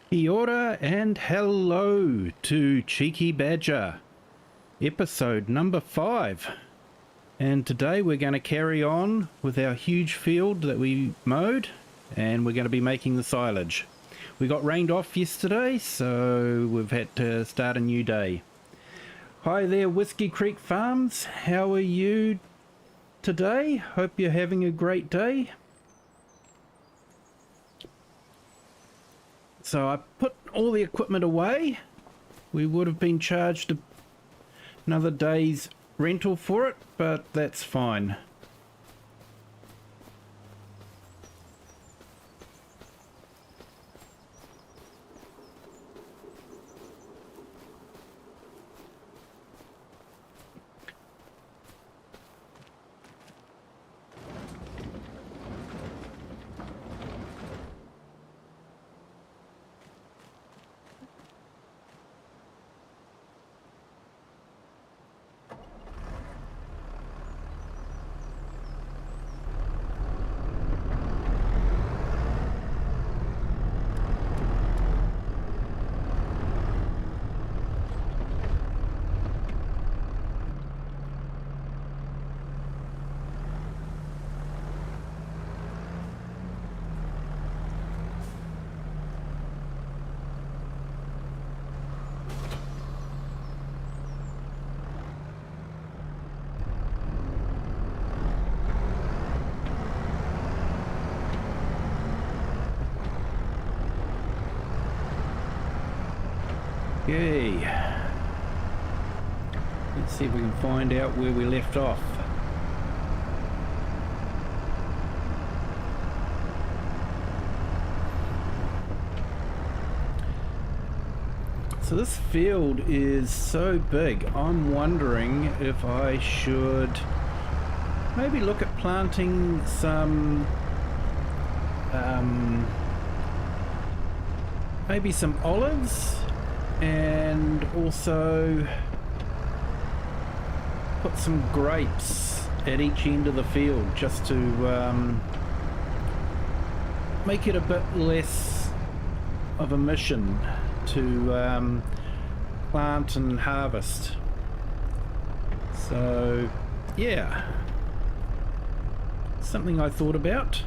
Kia ora and hello to Cheeky Badger, episode number 5. And today we're going to carry on with our huge field that we mowed, and we're going to be making the silage. We got rained off yesterday, so we've had to start a new day. Hi there, Whiskey Creek Farms. How are you today? Hope you're having a great day. So I put all the equipment away. We would have been charged another day's rental for it, but that's fine. Okay, let's see if we can find out where we left off. So this field is so big, I'm wondering if I should maybe look at planting some maybe some olives, and also put some grapes at each end of the field, just to make it a bit less of a mission to plant and harvest. So yeah, something I thought about.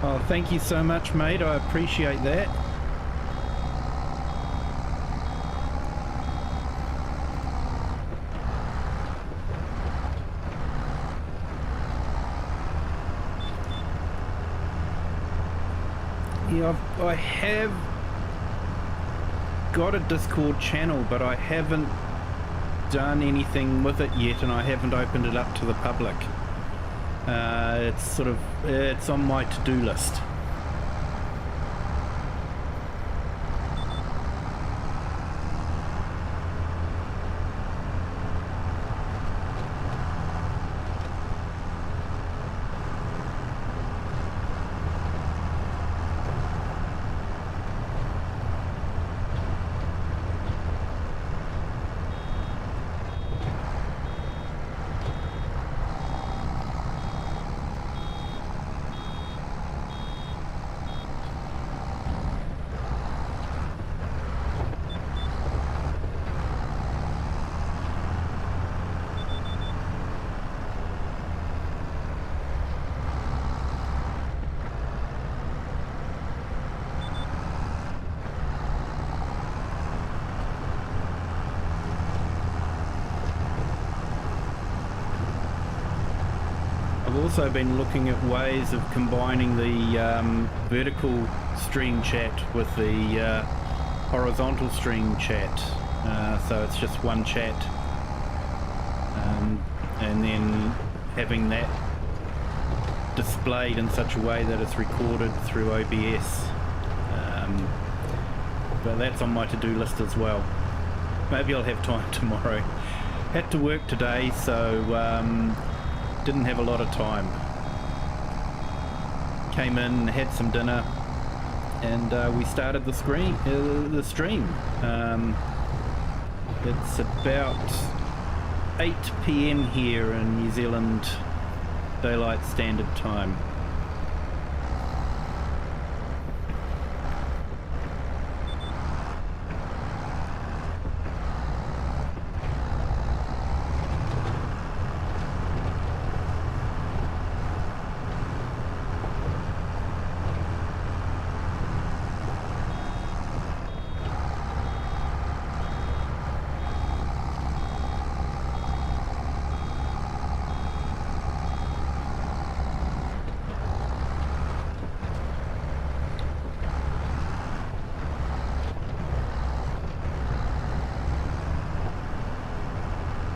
Oh, thank you so much, mate. I appreciate that. Yeah, I have got a Discord channel, but I haven't done anything with it yet, and I haven't opened it up to the public. It's on my to-do list. I've also been looking at ways of combining the vertical stream chat with the horizontal stream chat, so it's just one chat, and then having that displayed in such a way that it's recorded through OBS. But that's on my to-do list as well. Maybe I'll have time tomorrow. Had to work today, so didn't have a lot of time. Came in, had some dinner, and we started the stream. It's about 8 PM here in New Zealand Daylight Standard Time.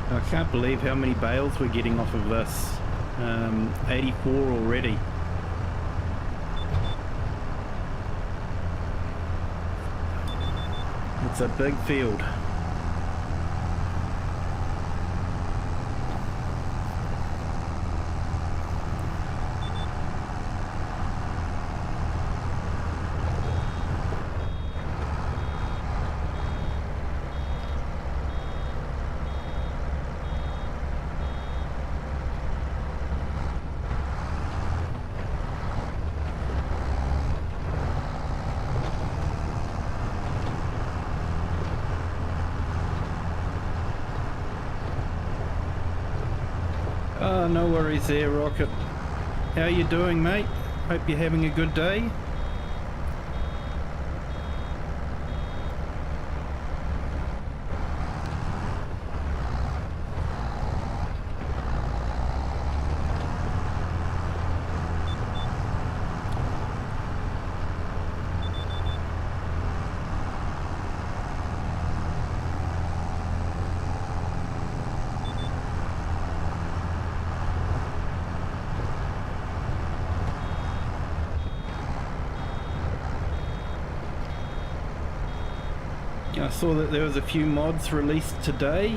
I can't believe how many bales we're getting off of this. 84 already. It's a big field. Oh, no worries there, Rocket. How you doing, mate? Hope you're having a good day. I saw that there was a few mods released today.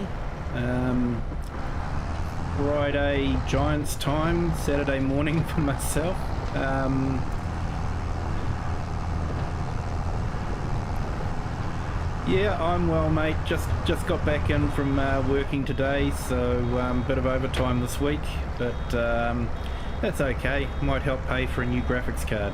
Friday Giants time, Saturday morning for myself. Yeah, I'm well, mate. Just got back in from working today, so bit of overtime this week, but that's okay. Might help pay for a new graphics card.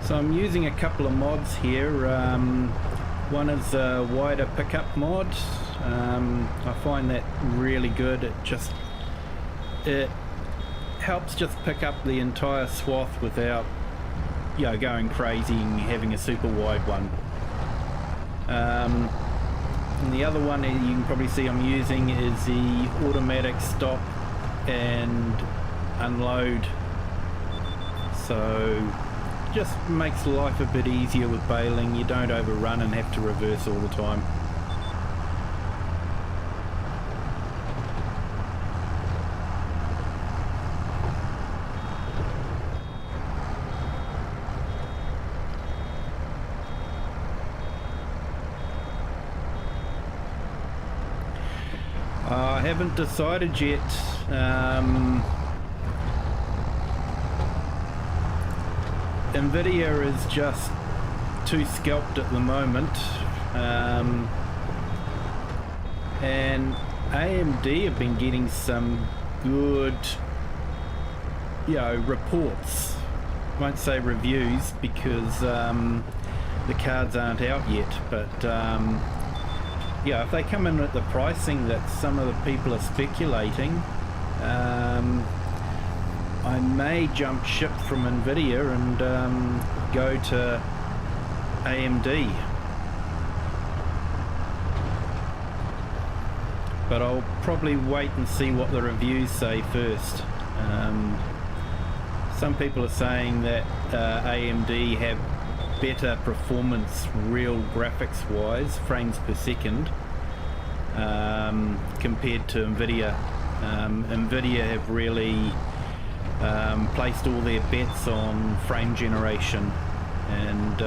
So I'm using a couple of mods here. One is a wider pickup mod. I find that really good. It helps just pick up the entire swath without, you know, going crazy and having a super wide one. And the other one that you can probably see I'm using is the automatic stop and unload. So just makes life a bit easier with baling. You don't overrun and have to reverse all the time. I haven't decided yet. Nvidia is just too scalped at the moment, and AMD have been getting some good, you know, reports. Won't say reviews because the cards aren't out yet, but yeah, if they come in at the pricing that some of the people are speculating, I may jump ship from Nvidia and go to AMD. But I'll probably wait and see what the reviews say first. Some people are saying that AMD have better performance real graphics wise, frames per second, compared to Nvidia. Nvidia have really placed all their bets on frame generation, and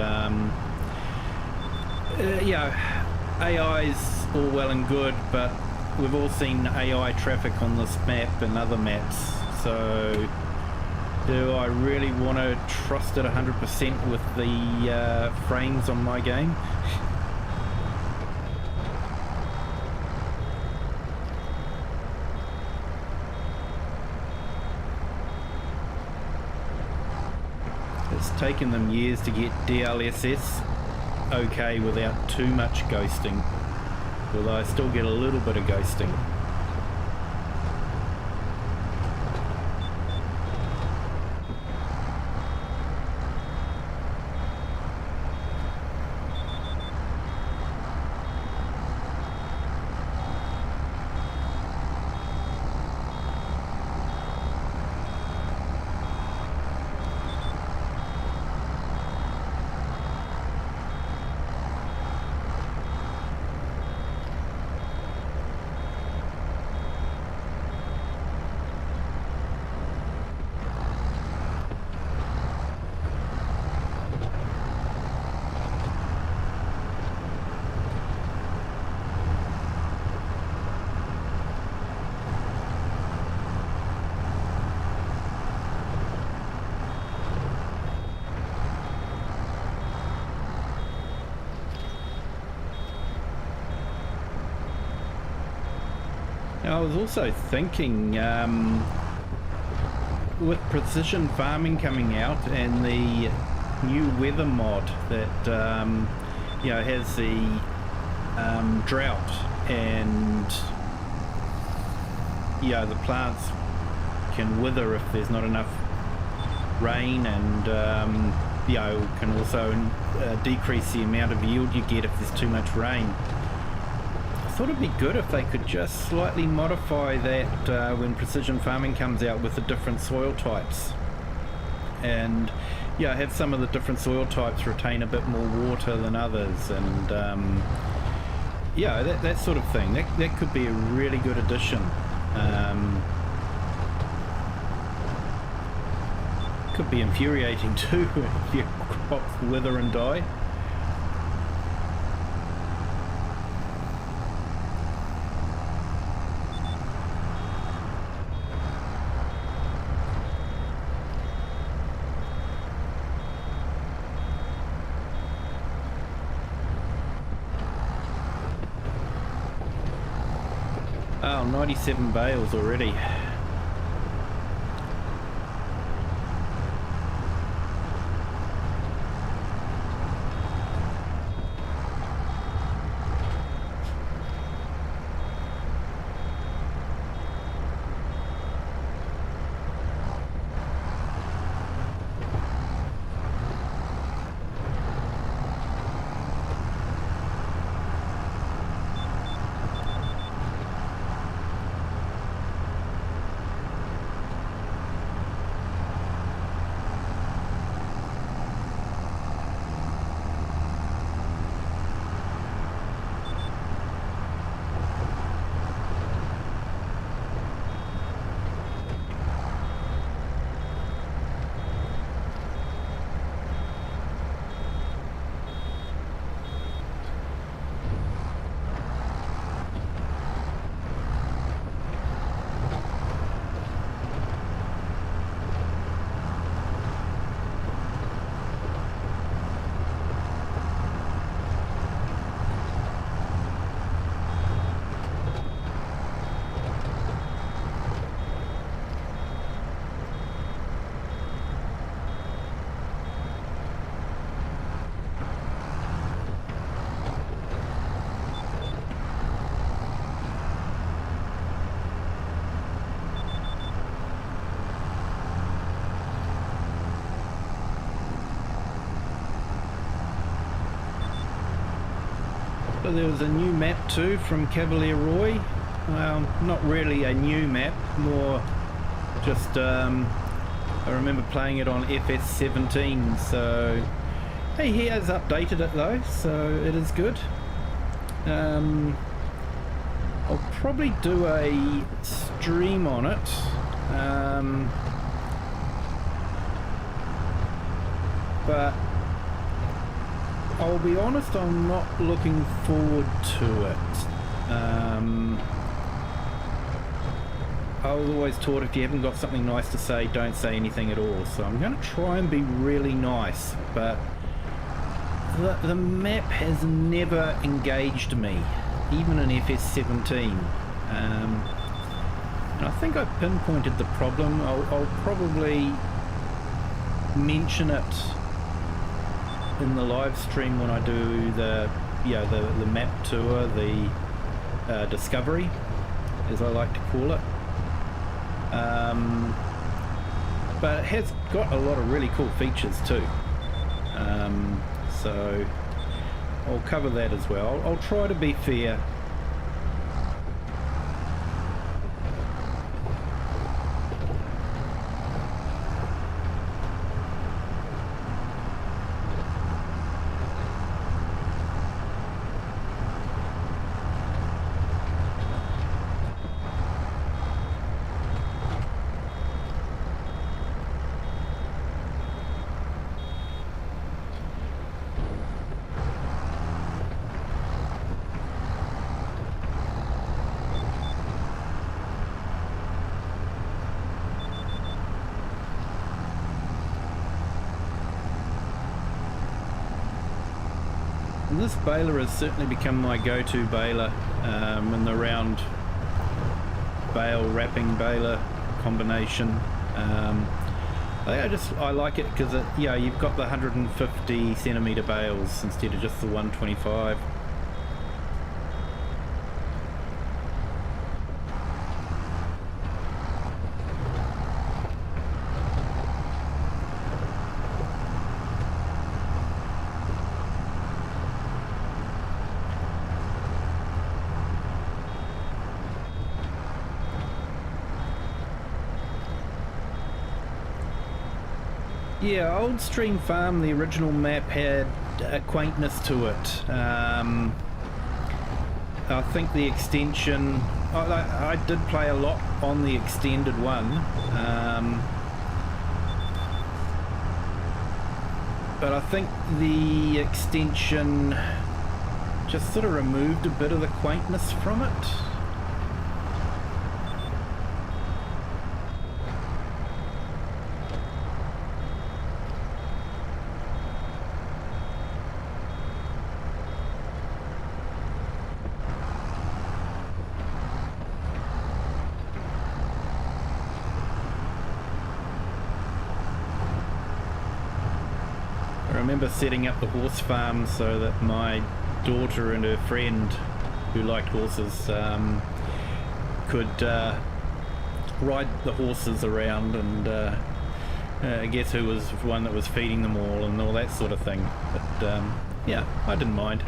AI's all well and good, but we've all seen AI traffic on this map and other maps, so do I really want to trust it 100% with the frames on my game? It's taken them years to get DLSS okay without too much ghosting, although I still get a little bit of ghosting. I was also thinking, with precision farming coming out and the new weather mod that has the drought, and the plants can wither if there's not enough rain, and can also decrease the amount of yield you get if there's too much rain. I thought it'd be good if they could just slightly modify that when precision farming comes out with the different soil types, and have some of the different soil types retain a bit more water than others, and that sort of thing. That could be a really good addition. Could be infuriating too if your crops wither and die. Oh, 97 bales already. But there was a new map too from Cavalier Roy. Not really a new map, more just I remember playing it on FS17, so hey, he has updated it though, so it is good. I'll probably do a stream on it. But I'll be honest, I'm not looking forward to it. I was always taught if you haven't got something nice to say, don't say anything at all. So I'm going to try and be really nice, but the map has never engaged me, even in FS17. And I think I pinpointed the problem. I'll probably mention it in the live stream when I do the map tour, the discovery, as I like to call it. But it has got a lot of really cool features too, so I'll cover that as well. I'll try to be fair. And this baler has certainly become my go-to baler in the round bale wrapping baler combination. I like it because you've got the 150 centimeter bales instead of just the 125. Yeah, Old Stream Farm, the original map, had a quaintness to it. I think the extension, I did play a lot on the extended one, but I think the extension just sort of removed a bit of the quaintness from it. I remember setting up the horse farm so that my daughter and her friend who liked horses could ride the horses around and guess who was one that was feeding them all and all that sort of thing. But yeah, I didn't mind.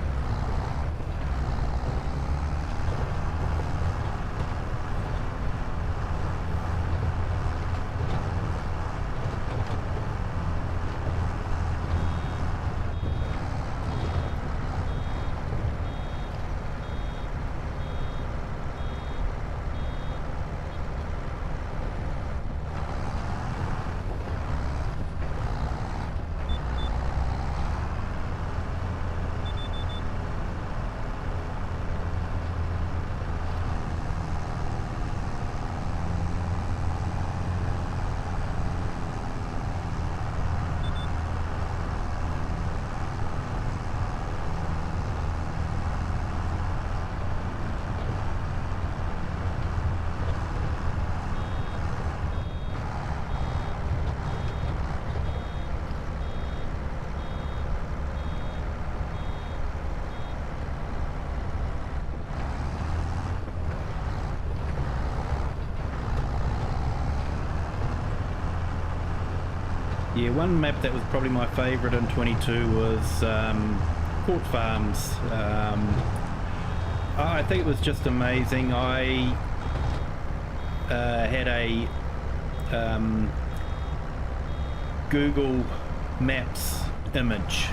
Yeah, one map that was probably my favourite in 22 was Port Farms. I think it was just amazing. I had a Google Maps image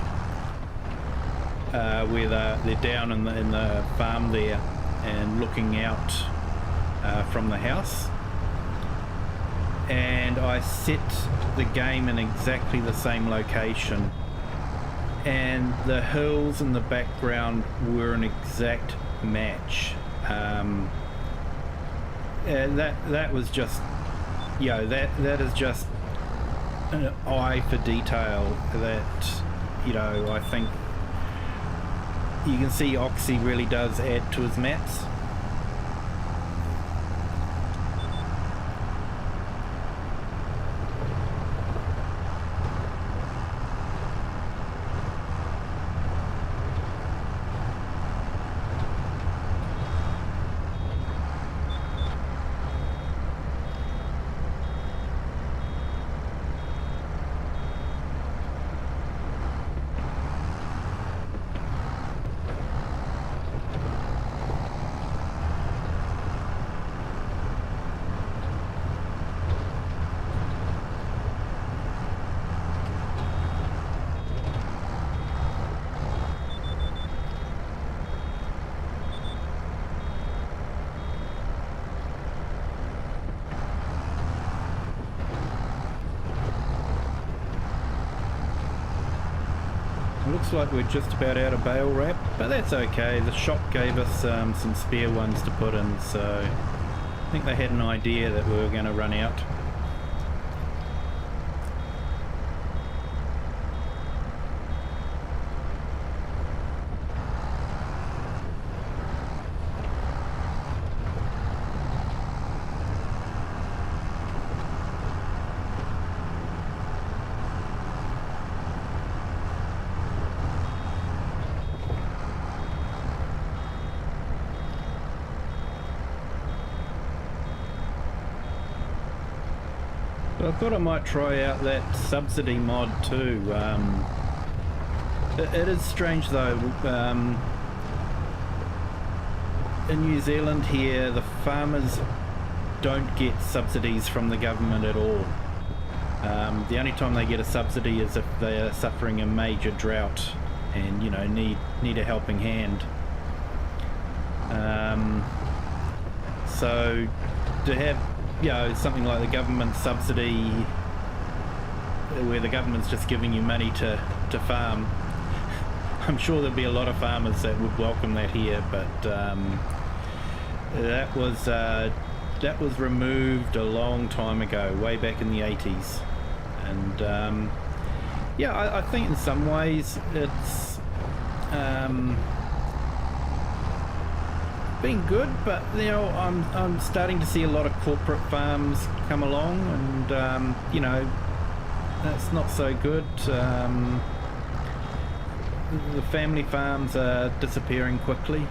where they're down in the farm there and looking out from the house, and I set the game in exactly the same location, and the hills in the background were an exact match. And that was just, you know, that is just an eye for detail that, you know, I think you can see Oxy really does add to his maps. Looks like we're just about out of bale wrap, but that's okay. The shop gave us some spare ones to put in, so I think they had an idea that we were going to run out. But I thought I might try out that subsidy mod too. It is strange though. In New Zealand here, the farmers don't get subsidies from the government at all. The only time they get a subsidy is if they are suffering a major drought and, you know, need a helping hand. So to have, you know, something like the government subsidy where the government's just giving you money to farm, I'm sure there'll be a lot of farmers that would welcome that here, but that was removed a long time ago, way back in the 80s. And yeah, I think in some ways it's been good, but you know, I'm starting to see a lot of corporate farms come along, and you know, that's not so good. The family farms are disappearing quickly.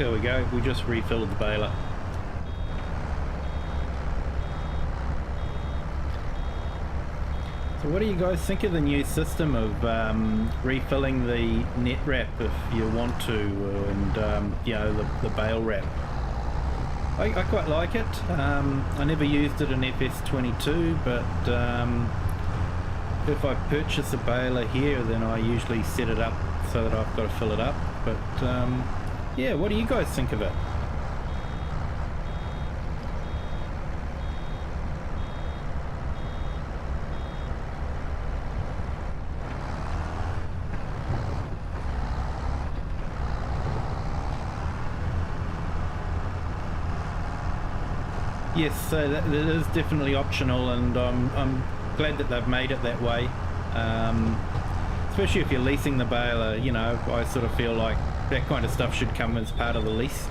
There we go, we just refilled the baler. So what do you guys think of the new system of refilling the net wrap if you want to, and you know, the bale wrap? I quite like it. I never used it in FS22, but if I purchase a baler here, then I usually set it up so that I've got to fill it up. But yeah, what do you guys think of it? Yes, so that is definitely optional, and I'm glad that they've made it that way. Especially if you're leasing the baler, you know, I sort of feel like that kind of stuff should come as part of the lease.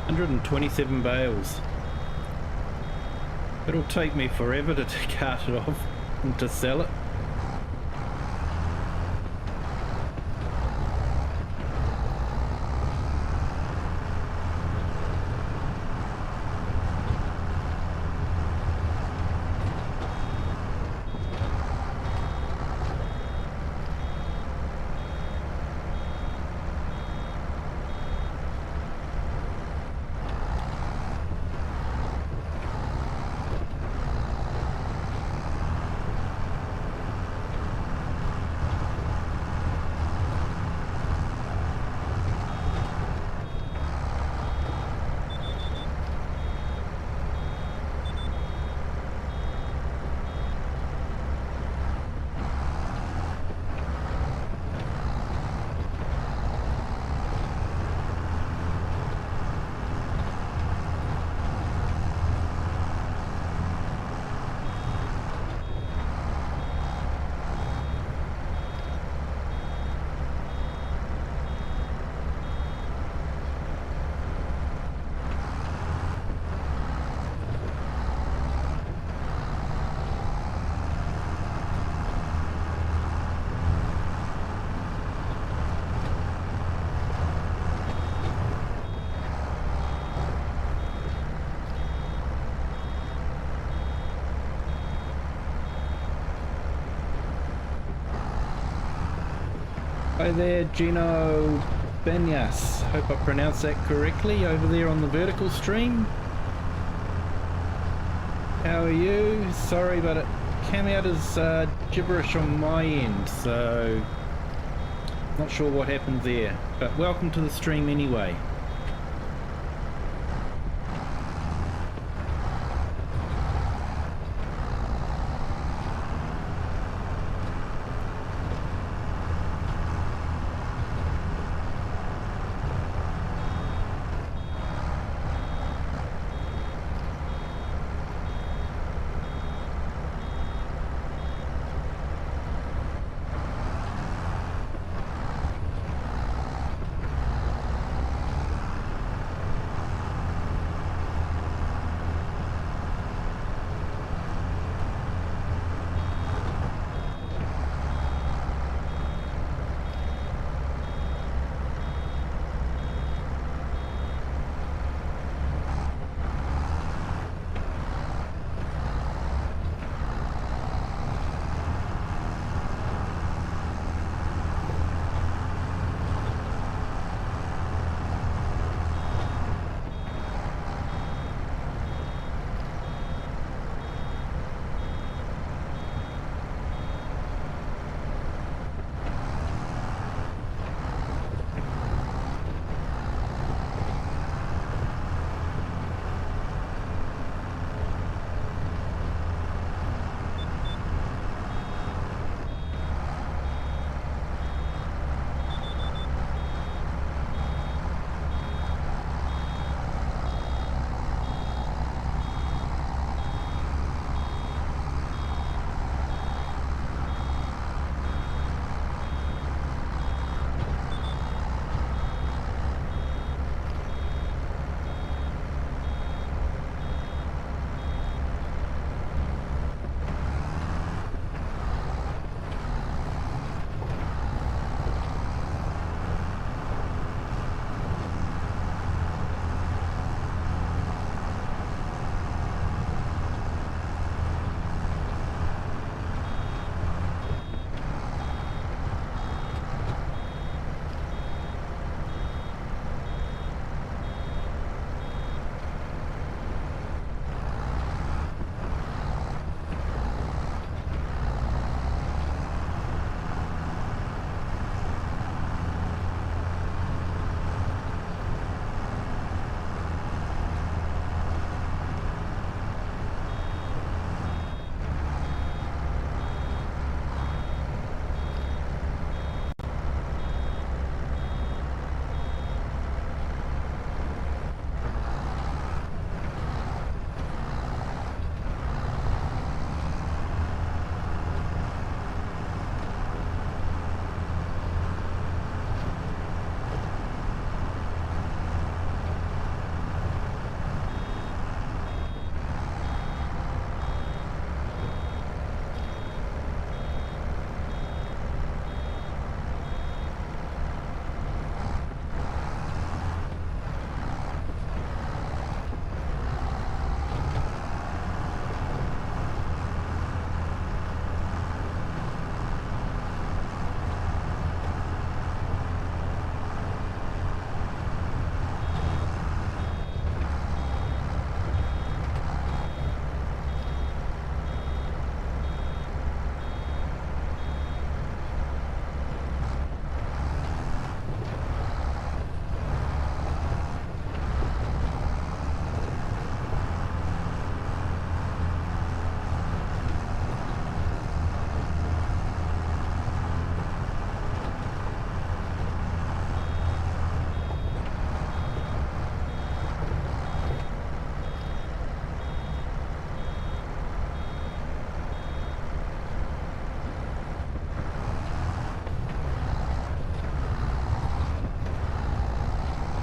$127 bales. It'll take me forever to cart it off and to sell it. Hi there, Gino Banyas. Hope I pronounced that correctly over there on the vertical stream. How are you? Sorry, but it came out as gibberish on my end, so not sure what happened there. But welcome to the stream anyway.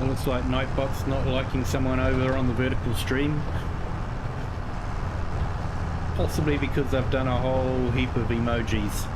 It looks like Nightbot's not liking someone over on the vertical stream. Possibly because I've done a whole heap of emojis.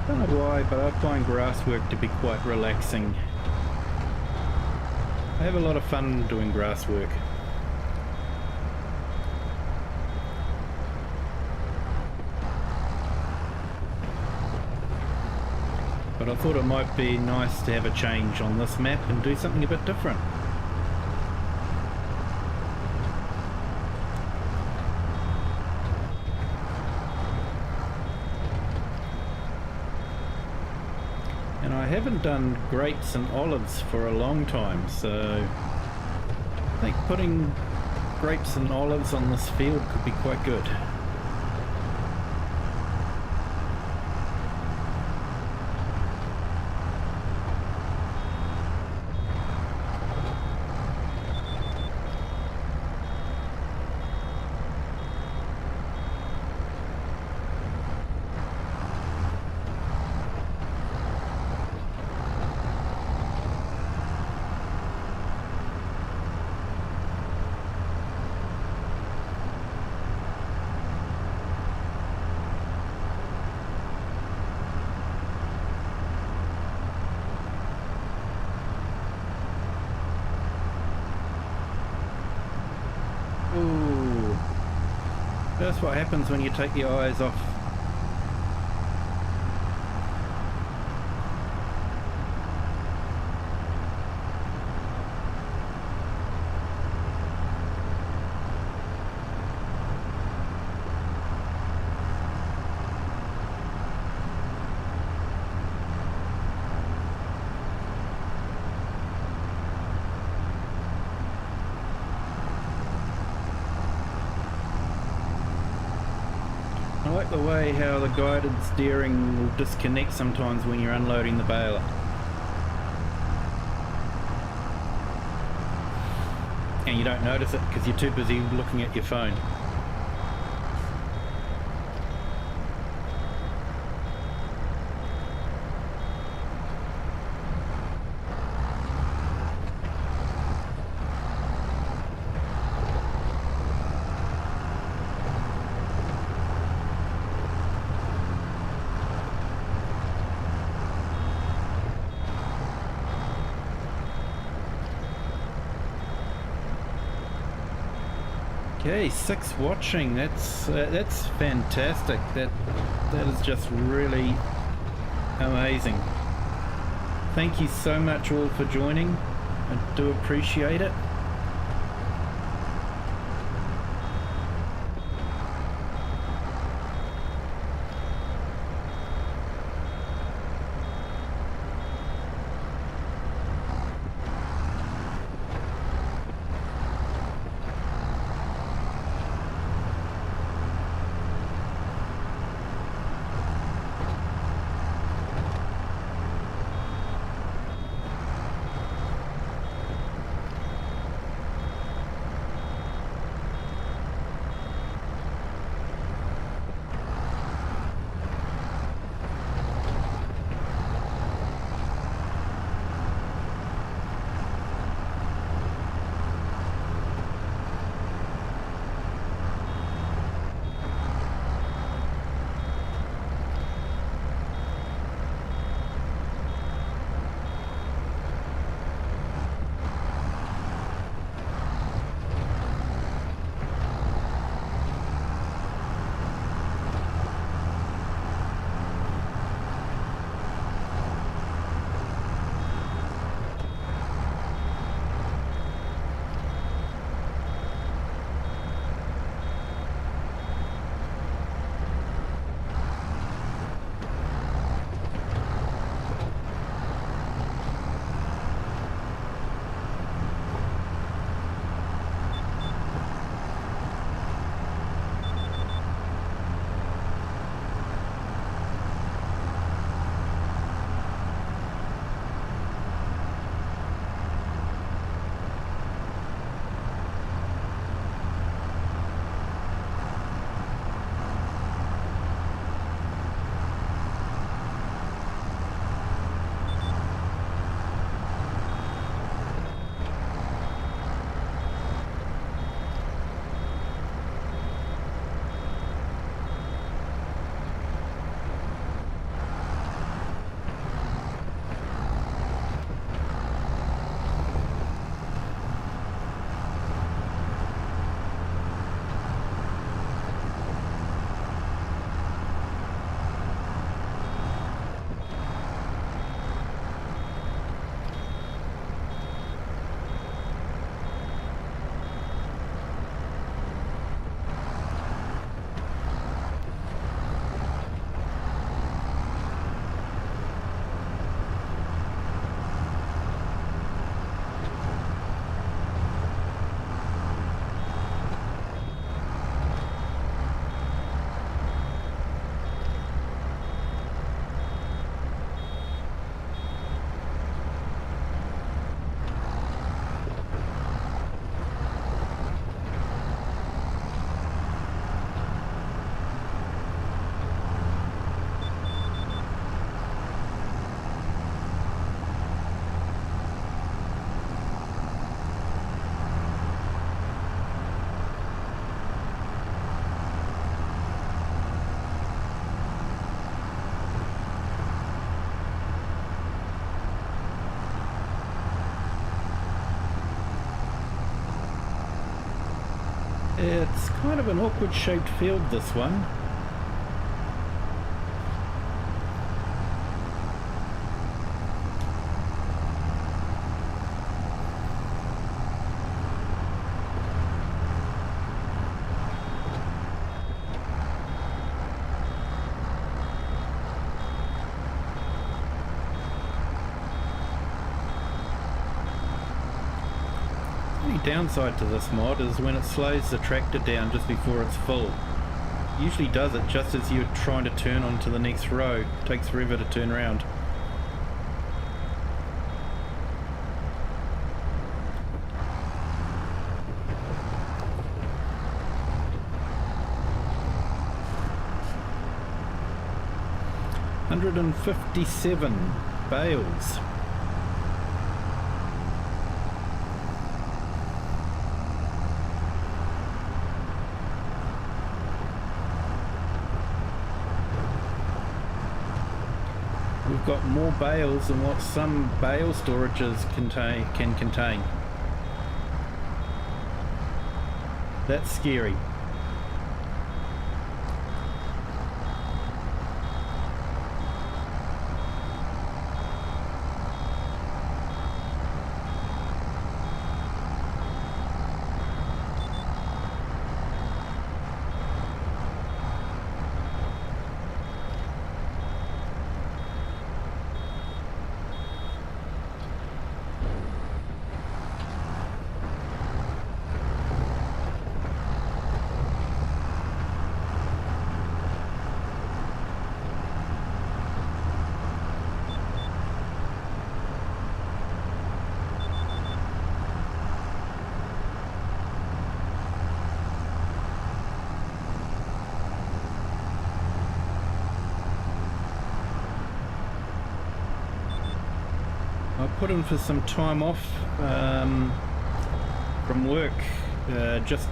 Don't know why, but I find grass work to be quite relaxing. I have a lot of fun doing grass work. But I thought it might be nice to have a change on this map and do something a bit different. And I haven't done grapes and olives for a long time, so I think putting grapes and olives on this field could be quite good. Ooh, that's what happens when you take your eyes off. I like the way how the guided steering will disconnect sometimes when you're unloading the baler. And you don't notice it because you're too busy looking at your phone. Okay, 6 watching. That's fantastic. That is just really amazing. Thank you so much all for joining. I do appreciate it. It's kind of an awkward shaped field, this one. The downside to this mod is when it slows the tractor down just before it's full. It usually does it just as you're trying to turn onto the next row. It takes forever to turn around. $157 bales. We've got more bales than what some bale storages can contain. That's scary. I put in for some time off from work, just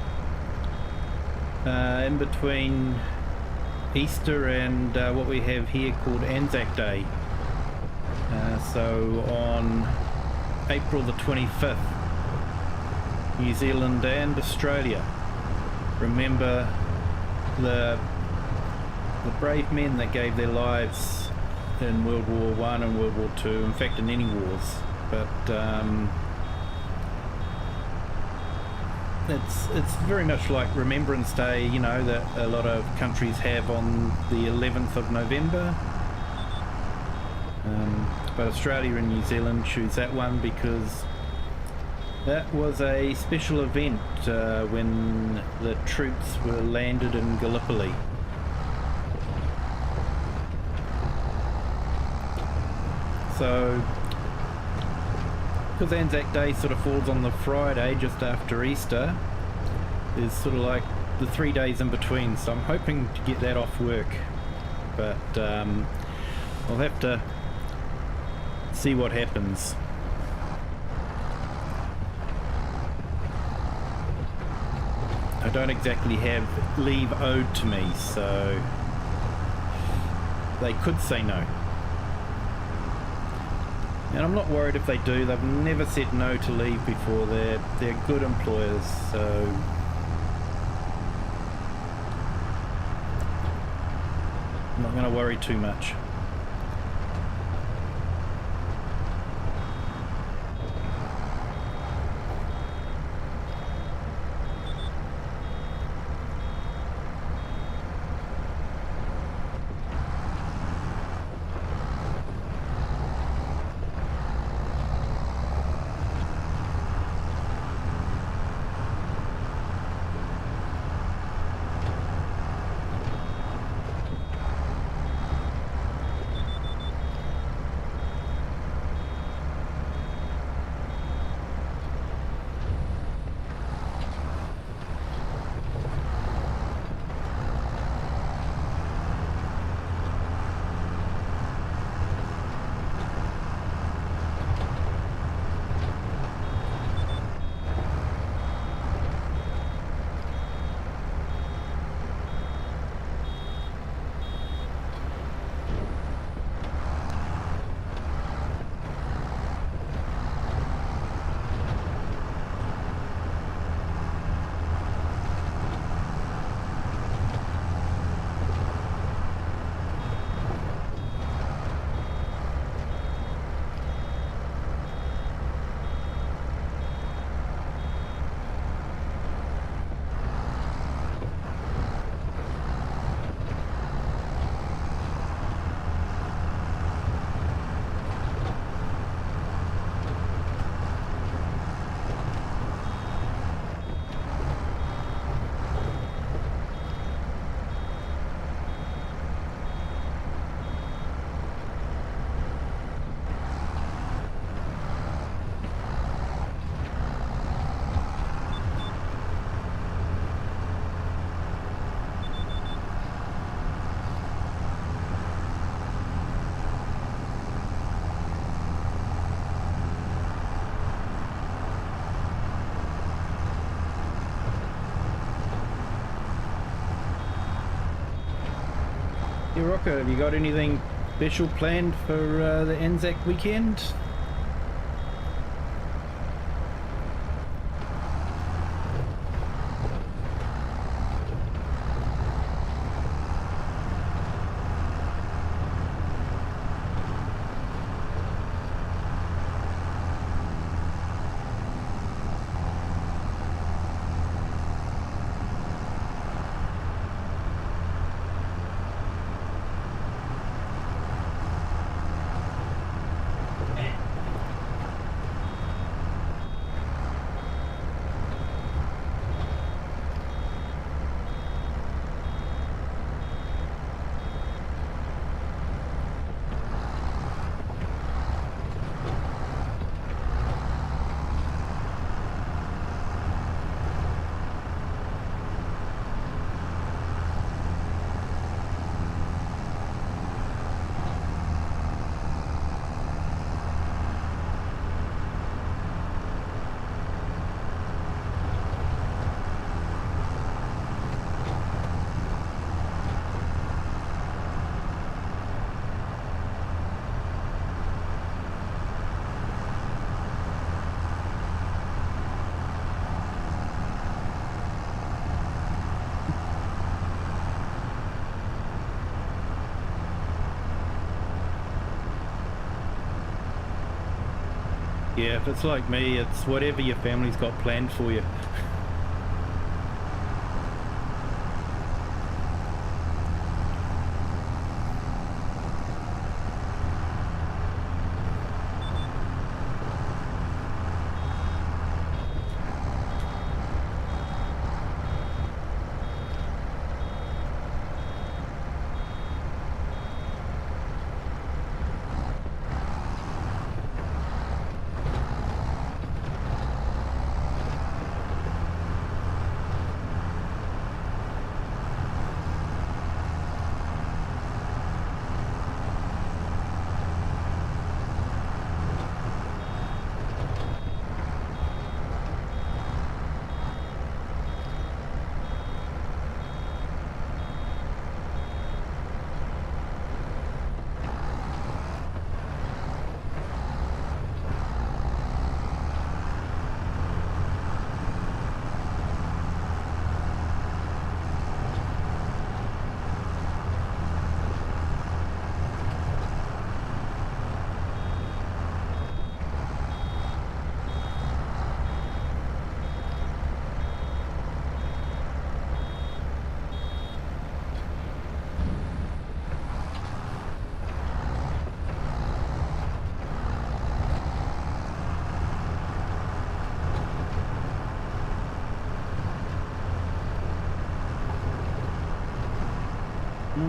in between Easter and what we have here called Anzac Day. So on April the 25th, New Zealand and Australia remember the brave men that gave their lives in World War One and World War Two, in fact in any wars, but it's very much like Remembrance Day, you know, that a lot of countries have on the 11th of November, but Australia and New Zealand choose that one because that was a special event when the troops were landed in Gallipoli. So, because Anzac Day sort of falls on the Friday just after Easter, there's sort of like the 3 days in between, so I'm hoping to get that off work, but I'll have to see what happens. I don't exactly have leave owed to me, so they could say no. And I'm not worried if they do. They've never said no to leave before. They're good employers, so I'm not going to worry too much. Hey Rocco, have you got anything special planned for the Anzac weekend? Yeah, if it's like me, it's whatever your family's got planned for you.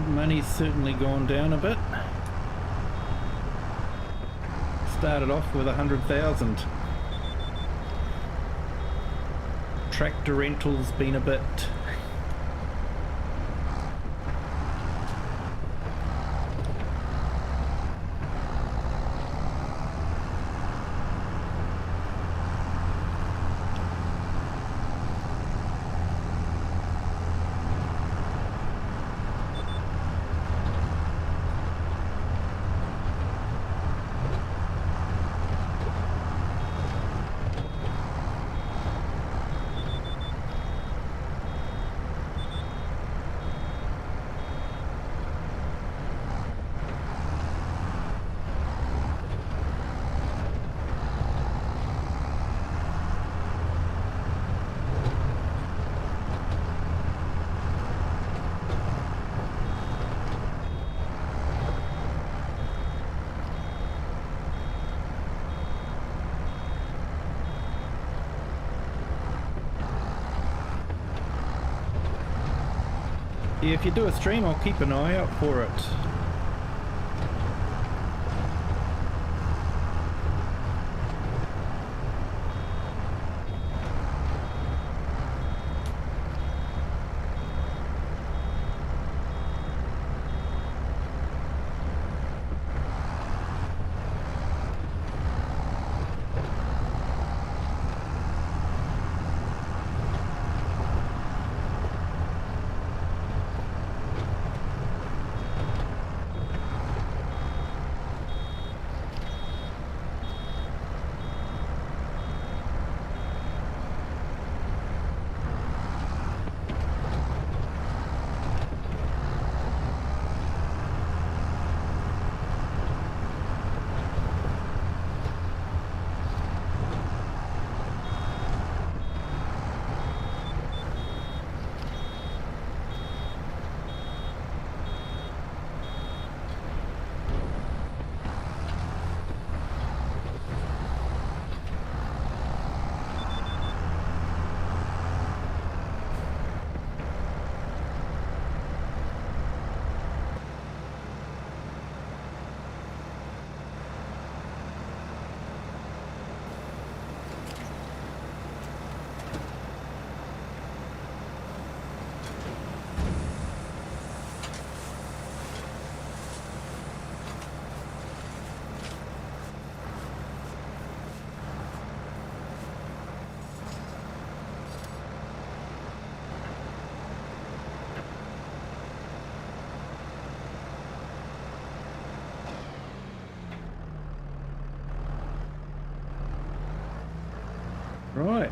Money's certainly gone down a bit. Started off with 100,000. Tractor rentals been a bit. Yeah, if you do a stream, I'll keep an eye out for it. Right,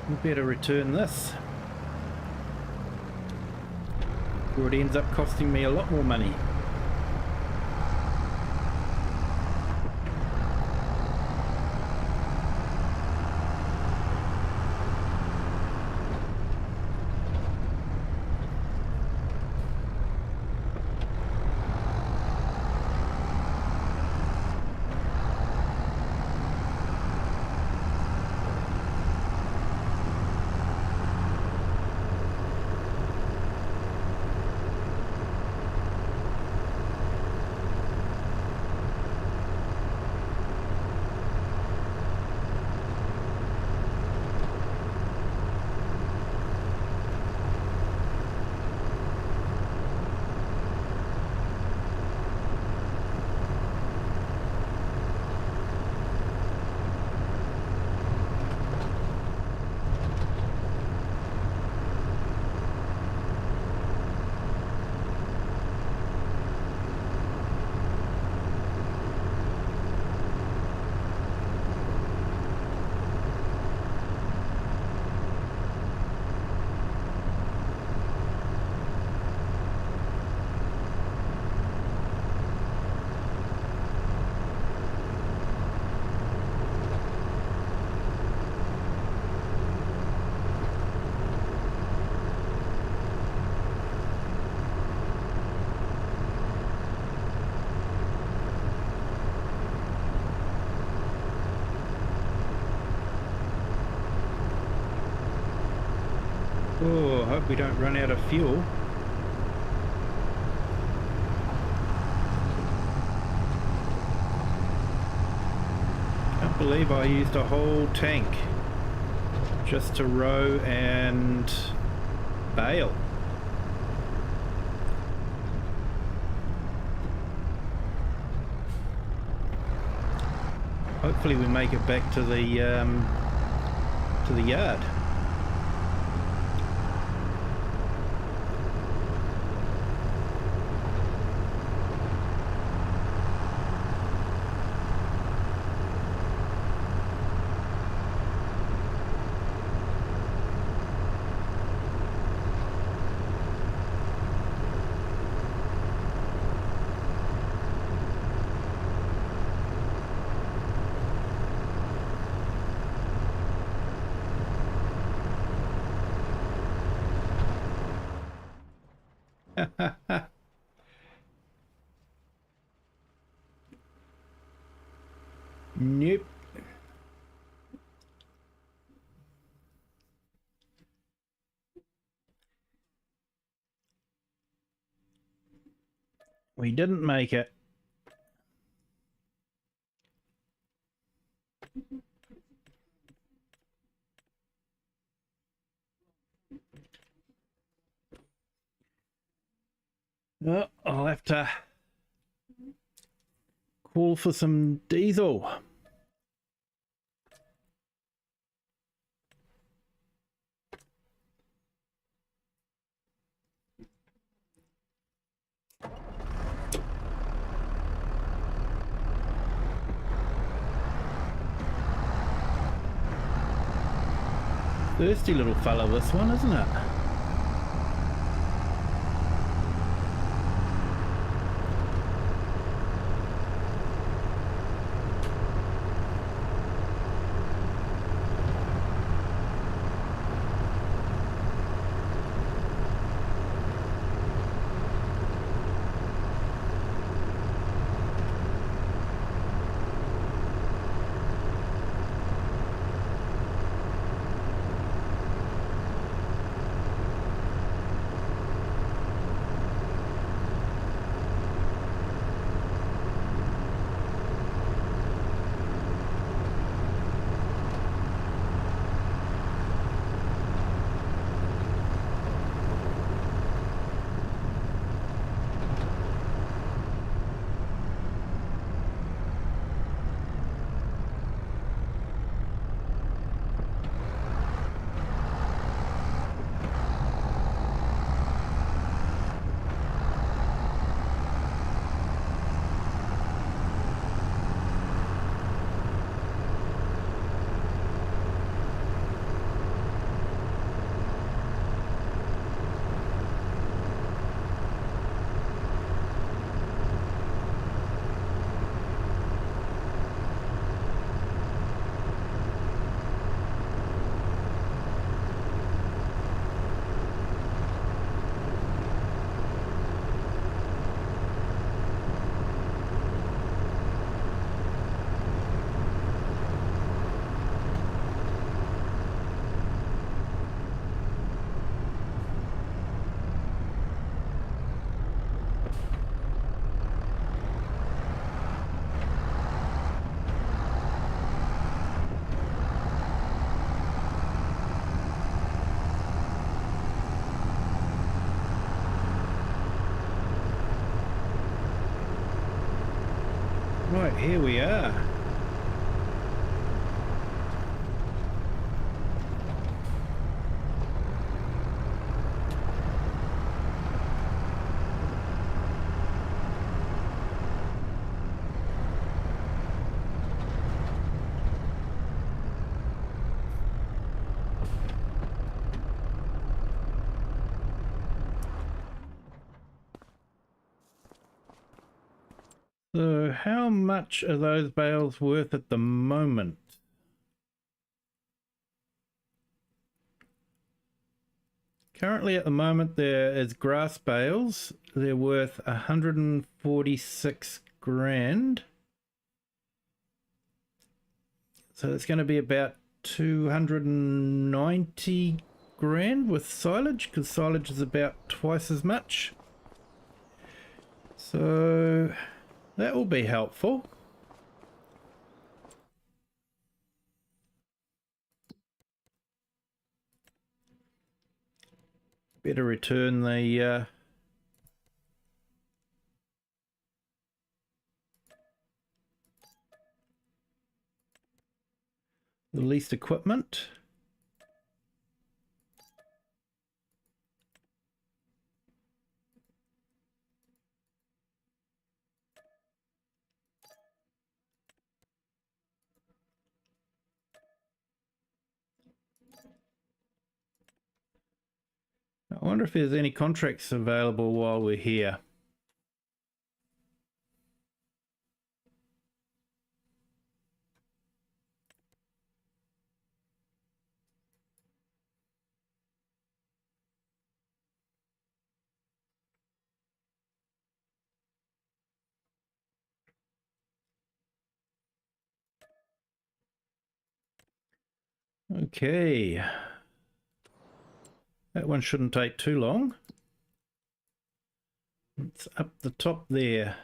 we better return this, or it ends up costing me a lot more money. Oh, I hope we don't run out of fuel. Can't believe I used a whole tank just to row and bail. Hopefully we make it back to the yard. Nope. We didn't make it. Oh, I'll have to call for some diesel. Thirsty little fella, this one, isn't it? Right, here we are. So how much are those bales worth at the moment? Currently at the moment there is grass bales. They're worth 146 grand. So it's going to be about 290 grand with silage, because silage is about twice as much. So that will be helpful. Better return the leased equipment. I wonder if there's any contracts available while we're here. Okay. That one shouldn't take too long. It's up the top there.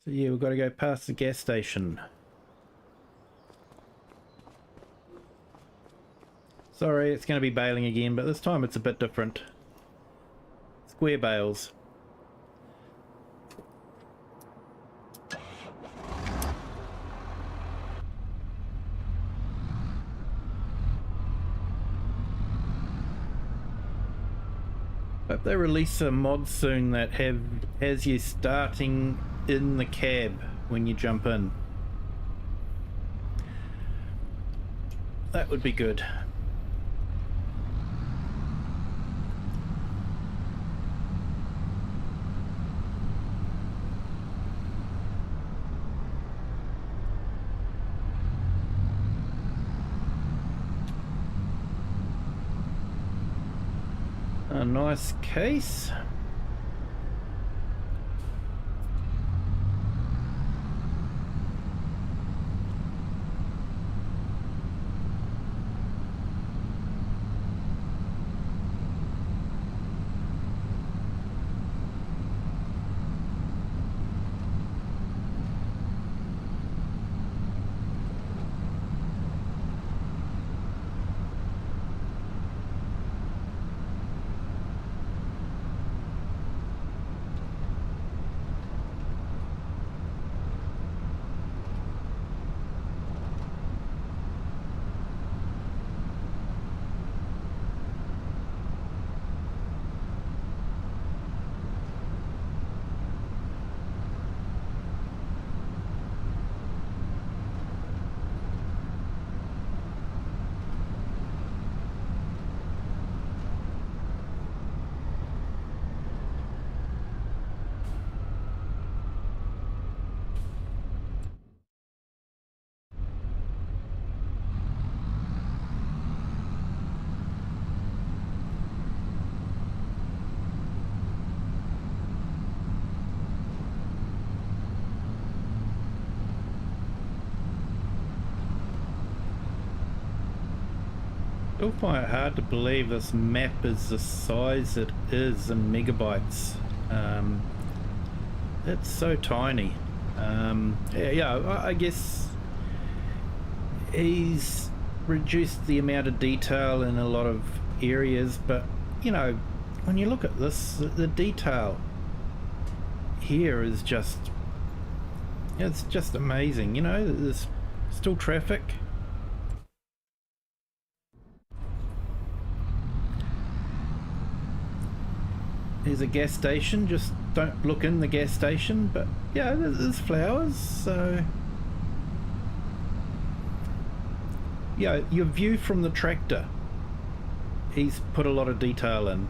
So yeah, we've got to go past the gas station. Sorry, it's going to be baling again, but this time it's a bit different. Square bales. Hope they release a mod soon that has you starting in the cab when you jump in. That would be good. A nice case. Still find it hard to believe this map is the size it is in megabytes. It's so tiny. Yeah, I guess he's reduced the amount of detail in a lot of areas, but you know, when you look at this, the detail here is just, it's just amazing. You know, there's still traffic. There's a gas station, just don't look in the gas station, but yeah, there's flowers, so yeah, your view from the tractor, he's put a lot of detail in.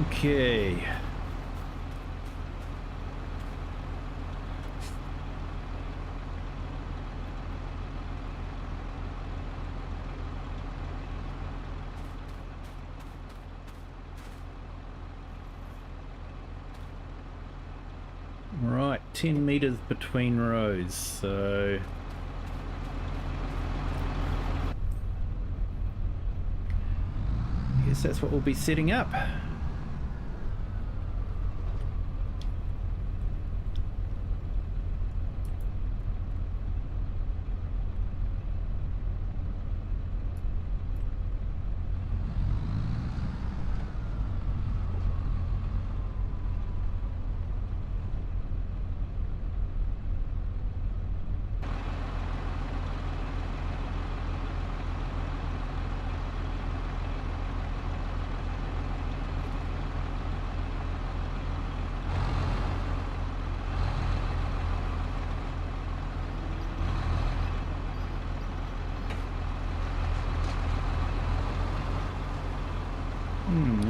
Okay. Right, 10 meters between rows, so I guess that's what we'll be setting up.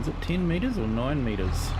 Is it 10 meters or 9 meters?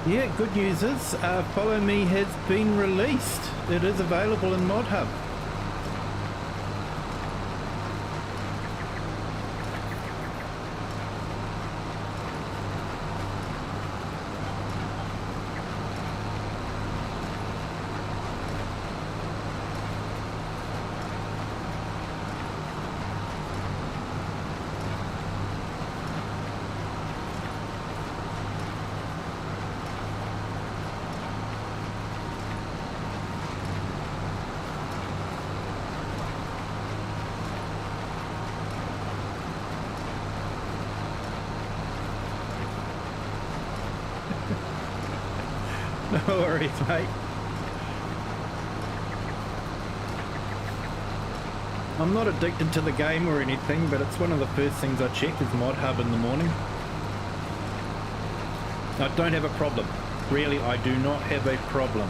Yeah, good news is Follow Me has been released. It is available in Mod Hub. No worries, mate. I'm not addicted to the game or anything, but it's one of the first things I check is Mod Hub in the morning. I don't have a problem. Really, I do not have a problem.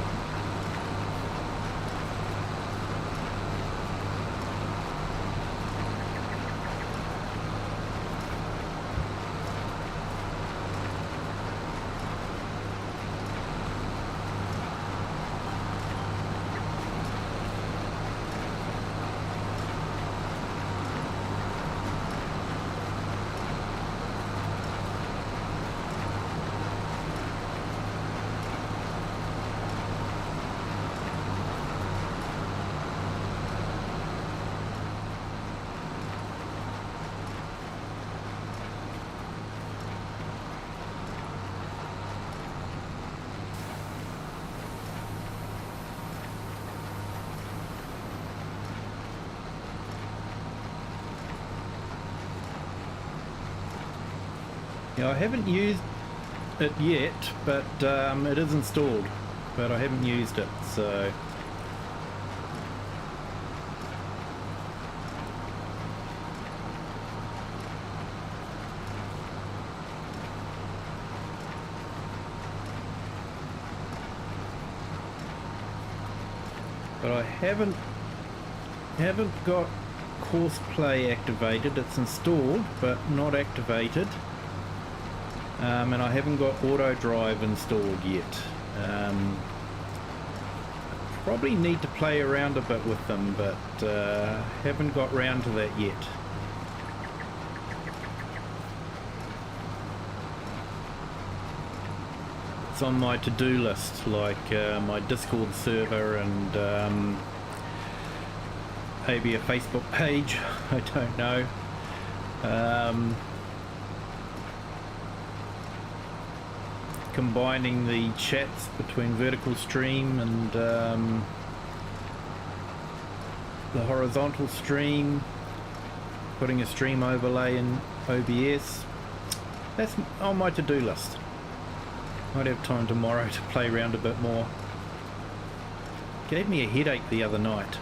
Yeah, I haven't used it yet, but it is installed, but I haven't used it, so but I haven't got course play activated. It's installed but not activated, and I haven't got auto drive installed yet. Probably need to play around a bit with them, but haven't got round to that yet. It's on my to-do list, like my Discord server and maybe a Facebook page. I don't know. Combining the chats between vertical stream and the horizontal stream, putting a stream overlay in OBS. That's on my to-do list. Might have time tomorrow to play around a bit more. Gave me a headache the other night.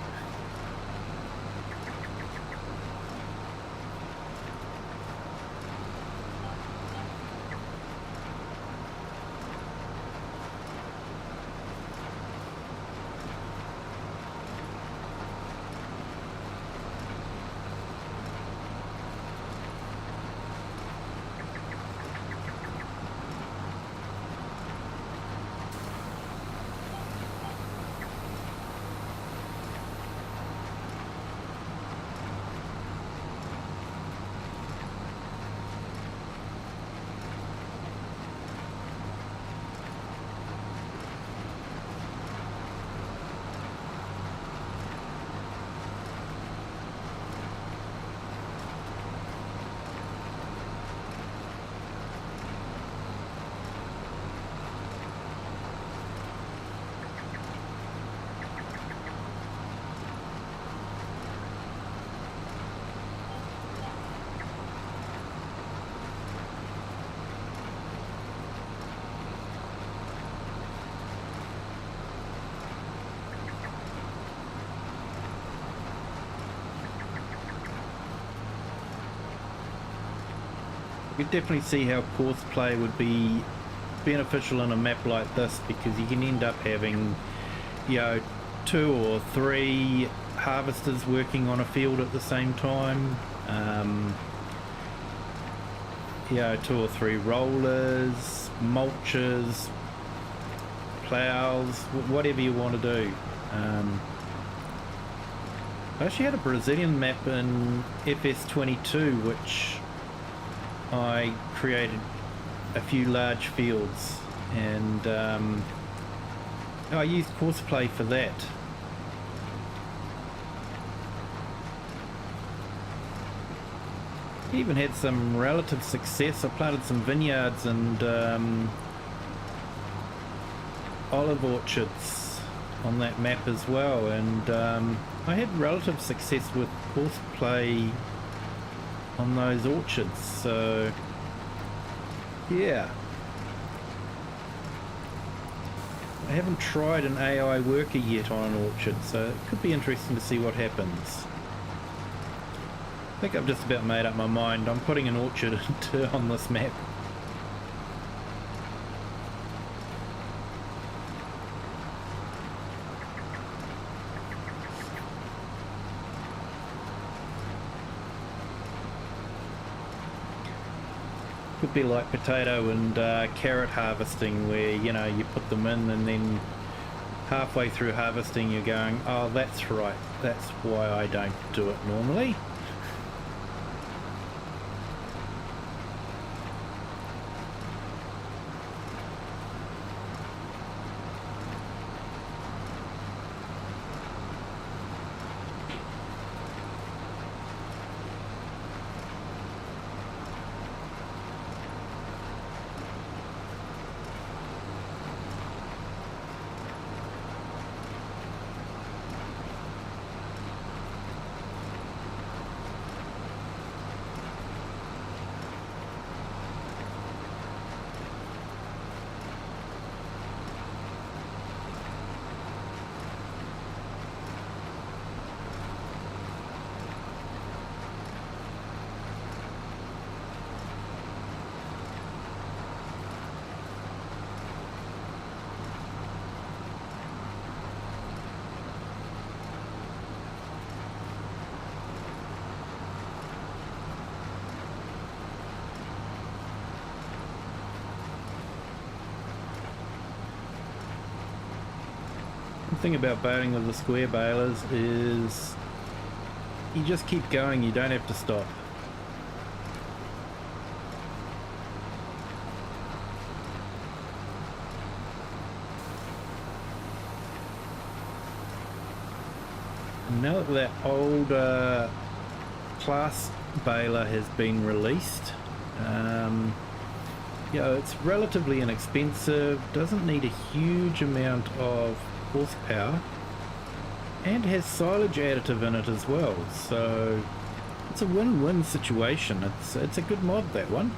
You could definitely see how course play would be beneficial in a map like this, because you can end up having, you know, 2 or 3 harvesters working on a field at the same time. You know, 2 or 3 rollers, mulchers, plows, whatever you want to do. I actually had a Brazilian map in FS22 which I created a few large fields, and I used courseplay for that. Even had some relative success. I planted some vineyards and olive orchards on that map as well, and I had relative success with courseplay on those orchards, so yeah. I haven't tried an AI worker yet on an orchard, so it could be interesting to see what happens. I think I've just about made up my mind. I'm putting an orchard on this map. Could be like potato and carrot harvesting, where, you know, you put them in and then halfway through harvesting you're going, oh, that's right, that's why I don't do it normally. thing about baling with the square balers is you just keep going, you don't have to stop. Now that that older class baler has been released, it's relatively inexpensive, doesn't need a huge amount of horsepower, and has silage additive in it as well, so it's a win-win situation. It's a good mod, that one.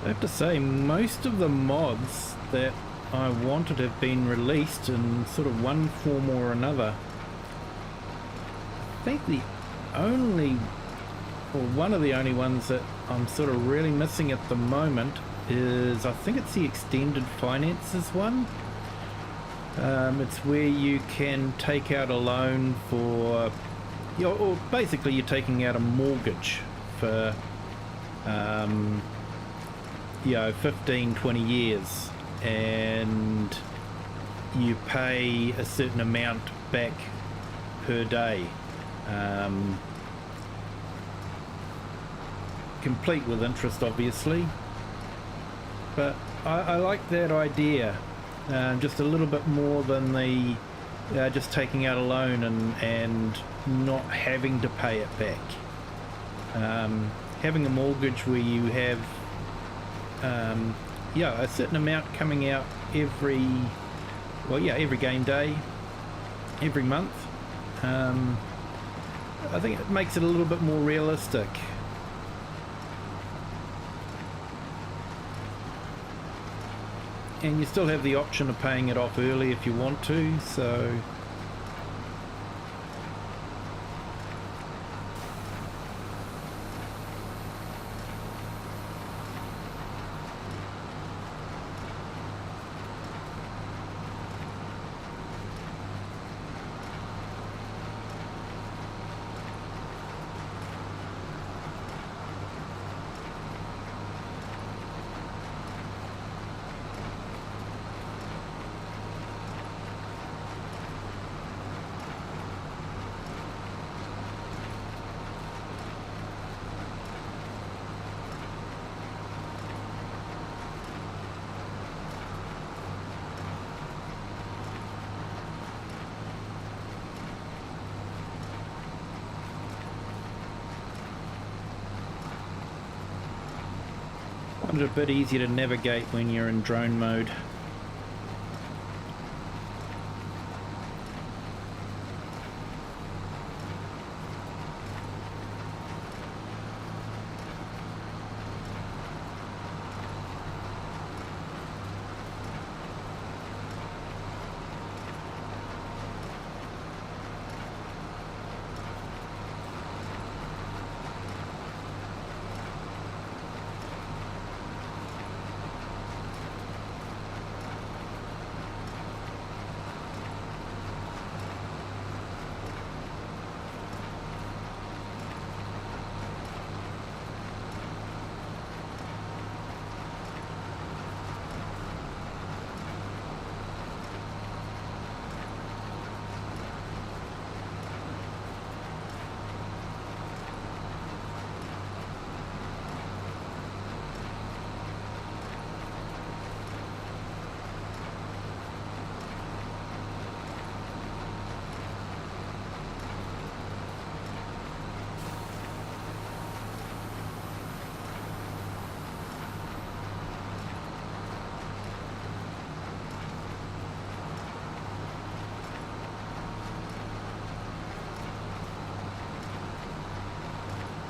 I have to say, most of the mods that I wanted have been released in sort of one form or another. I think the only, or one of the only ones that I'm sort of really missing at the moment is, I think it's the extended finances one. It's where you can take out a loan for, or basically you're taking out a mortgage for 15, 20 years, and you pay a certain amount back per day, complete with interest obviously, but I like that idea, just a little bit more than the just taking out a loan and not having to pay it back. Having a mortgage where you have a certain amount coming out every game day, every month. I think it makes it a little bit more realistic. And you still have the option of paying it off early if you want to, so It's a bit easier to navigate when you're in drone mode.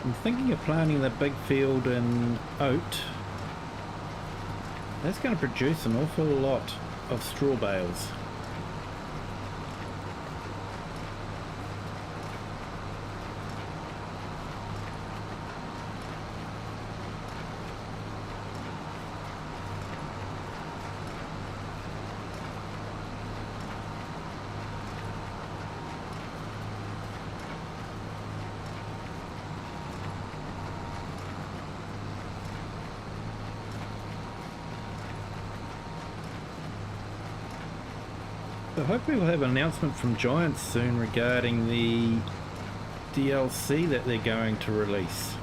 I'm thinking of planting the big field in oat. That's going to produce an awful lot of straw bales. So hopefully we'll have an announcement from Giants soon regarding the DLC that they're going to release.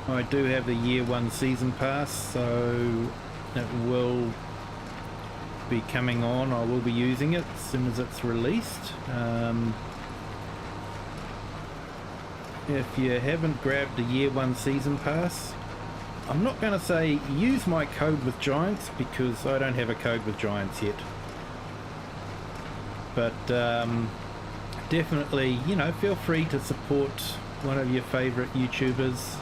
I do have the year 1 season pass, so it will be coming on. I will be using it as soon as it's released. If you haven't grabbed the year 1 season pass, I'm not going to say use my code with Giants because I don't have a code with Giants yet, but definitely, you know, feel free to support one of your favorite YouTubers.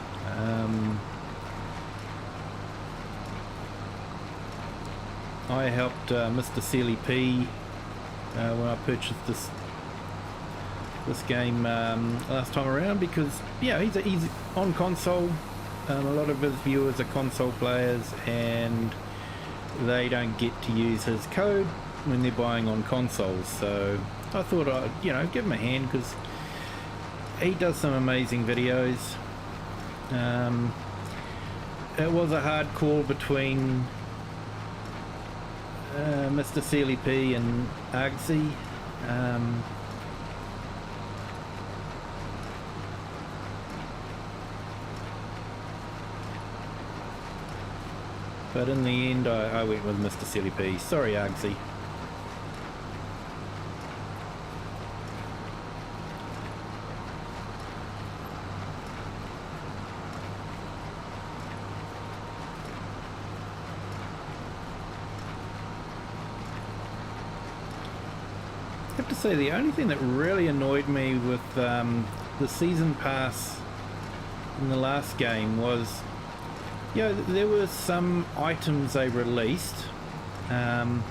I helped Mr. Sealy P when I purchased this game last time around because, yeah, he's on console. A lot of his viewers are console players and they don't get to use his code when they're buying on consoles. So I thought I'd, you know, give him a hand because he does some amazing videos. It was a hard call between Mr. Sealy P and Argsy. But in the end I went with Mr. Sealy P. Sorry, Argsy. I have to say the only thing that really annoyed me with the season pass in the last game was, you know, there were some items they released, and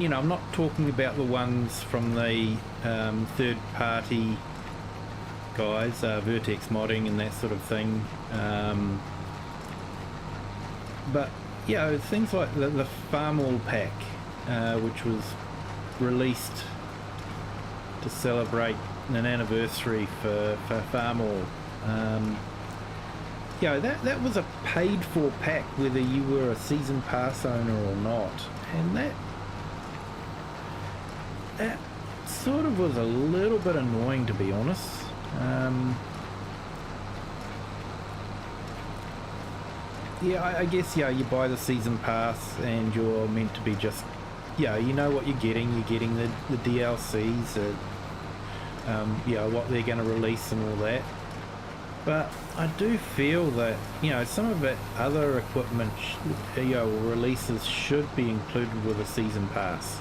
you know, I'm not talking about the ones from the third party guys, Vertex modding and that sort of thing, but you know, things like the Farm All pack, which was released to celebrate an anniversary for Farm All. You know, that was a paid for pack whether you were a season pass owner or not, and that sort of was a little bit annoying, to be honest. yeah, I guess, yeah, you buy the season pass and you're meant to be just, yeah, you know what you're getting. You're getting the DLCs, you know, what they're going to release and all that. But I do feel that, you know, some of it, other equipment, you know, releases should be included with a season pass.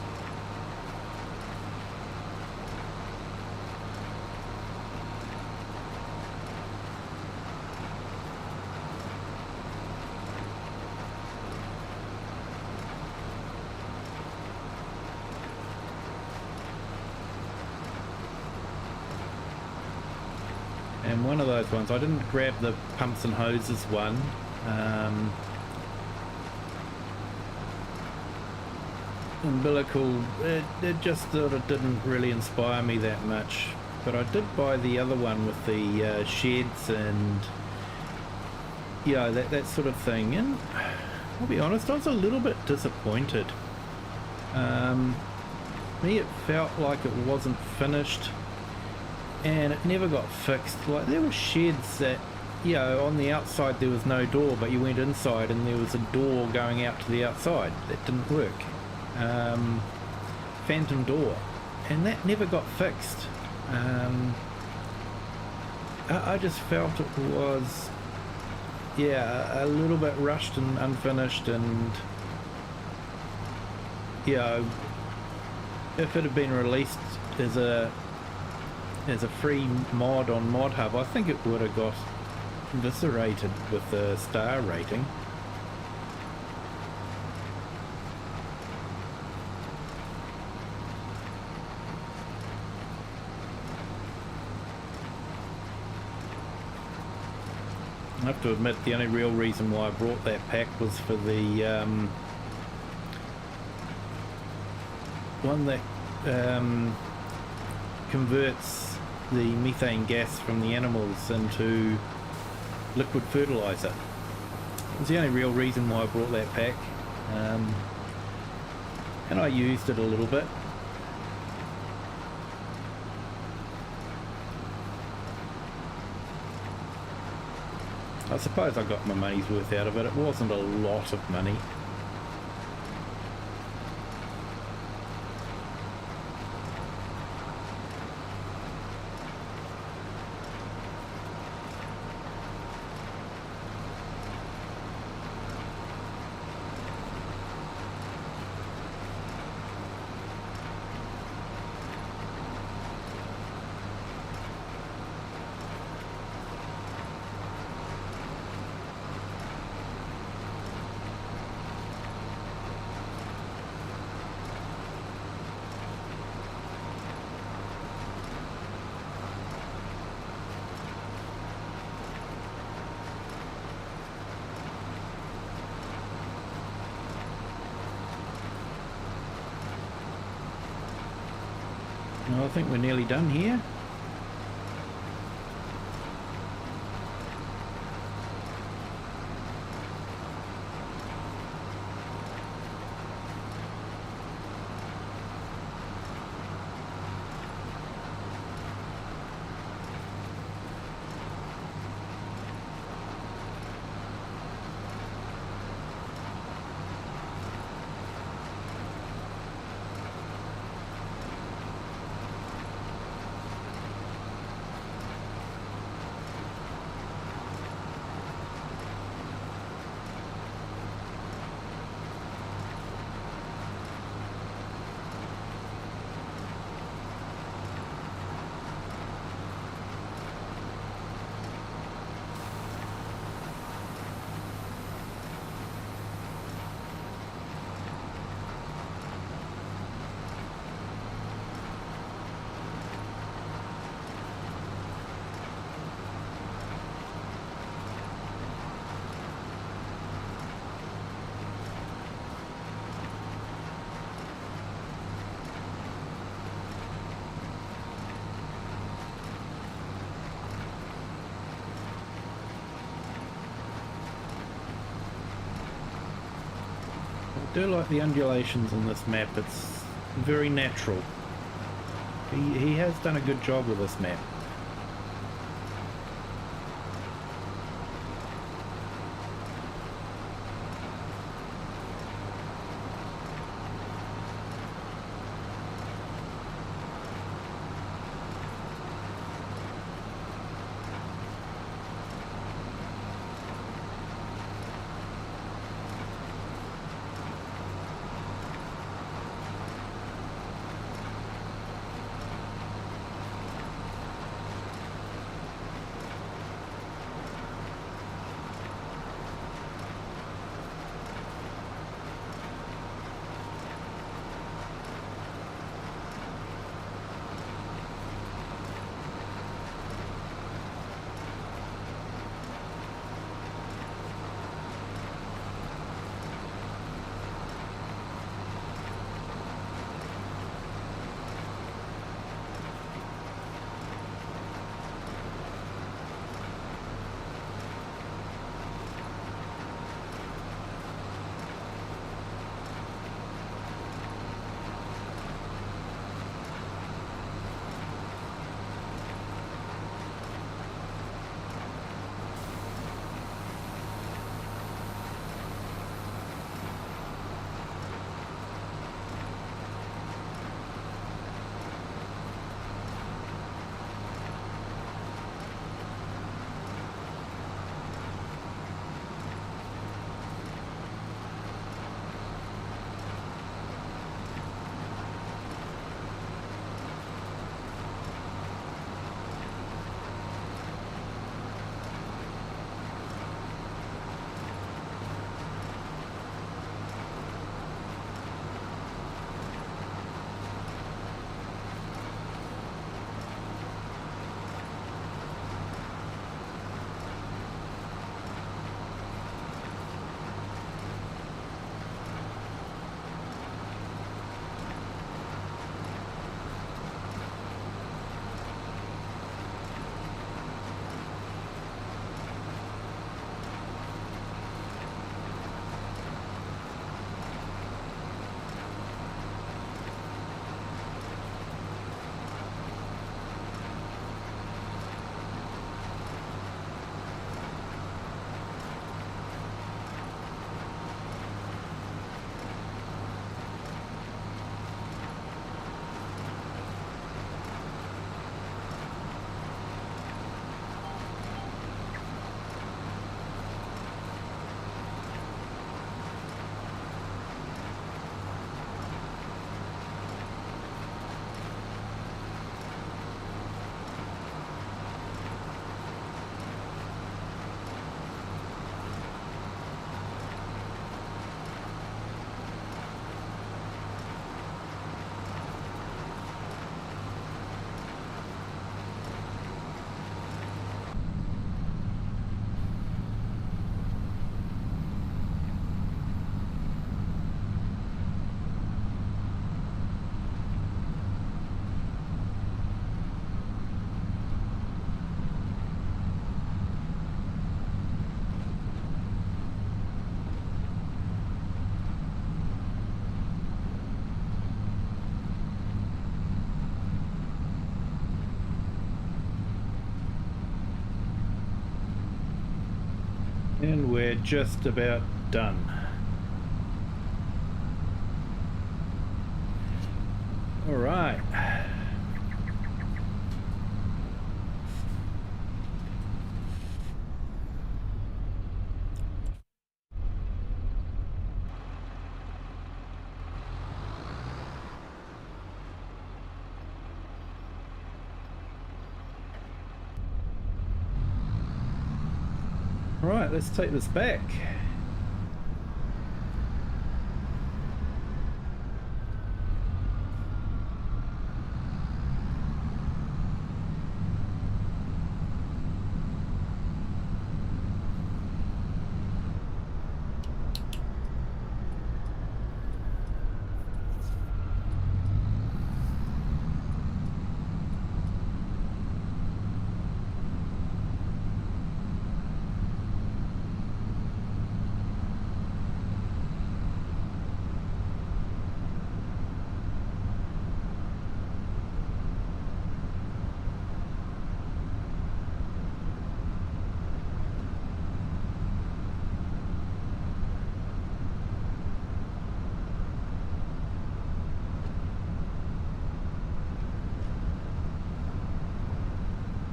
And one of those ones, I didn't grab the pumps and hoses one. Umbilical, it just sort of didn't really inspire me that much. But I did buy the other one with the sheds and, you know, that sort of thing. And I'll be honest, I was a little bit disappointed. Me, it felt like it wasn't finished. And it never got fixed. Like, there were sheds that, you know, on the outside there was no door, but you went inside and there was a door going out to the outside. That didn't work. Phantom door. And that never got fixed. I just felt it was, yeah, a little bit rushed and unfinished, and, you know, if it had been released as a free mod on Mod Hub, I think it would have got eviscerated with the star rating. I have to admit, the only real reason why I brought that pack was for the one that converts the methane gas from the animals into liquid fertilizer. It was the only real reason why I brought that pack, and I used it a little bit. I suppose I got my money's worth out of it. It wasn't a lot of money. I think we're nearly done here. I do like the undulations in this map. It's very natural. He has done a good job with this map. And we're just about done. All right. All right, let's take this back.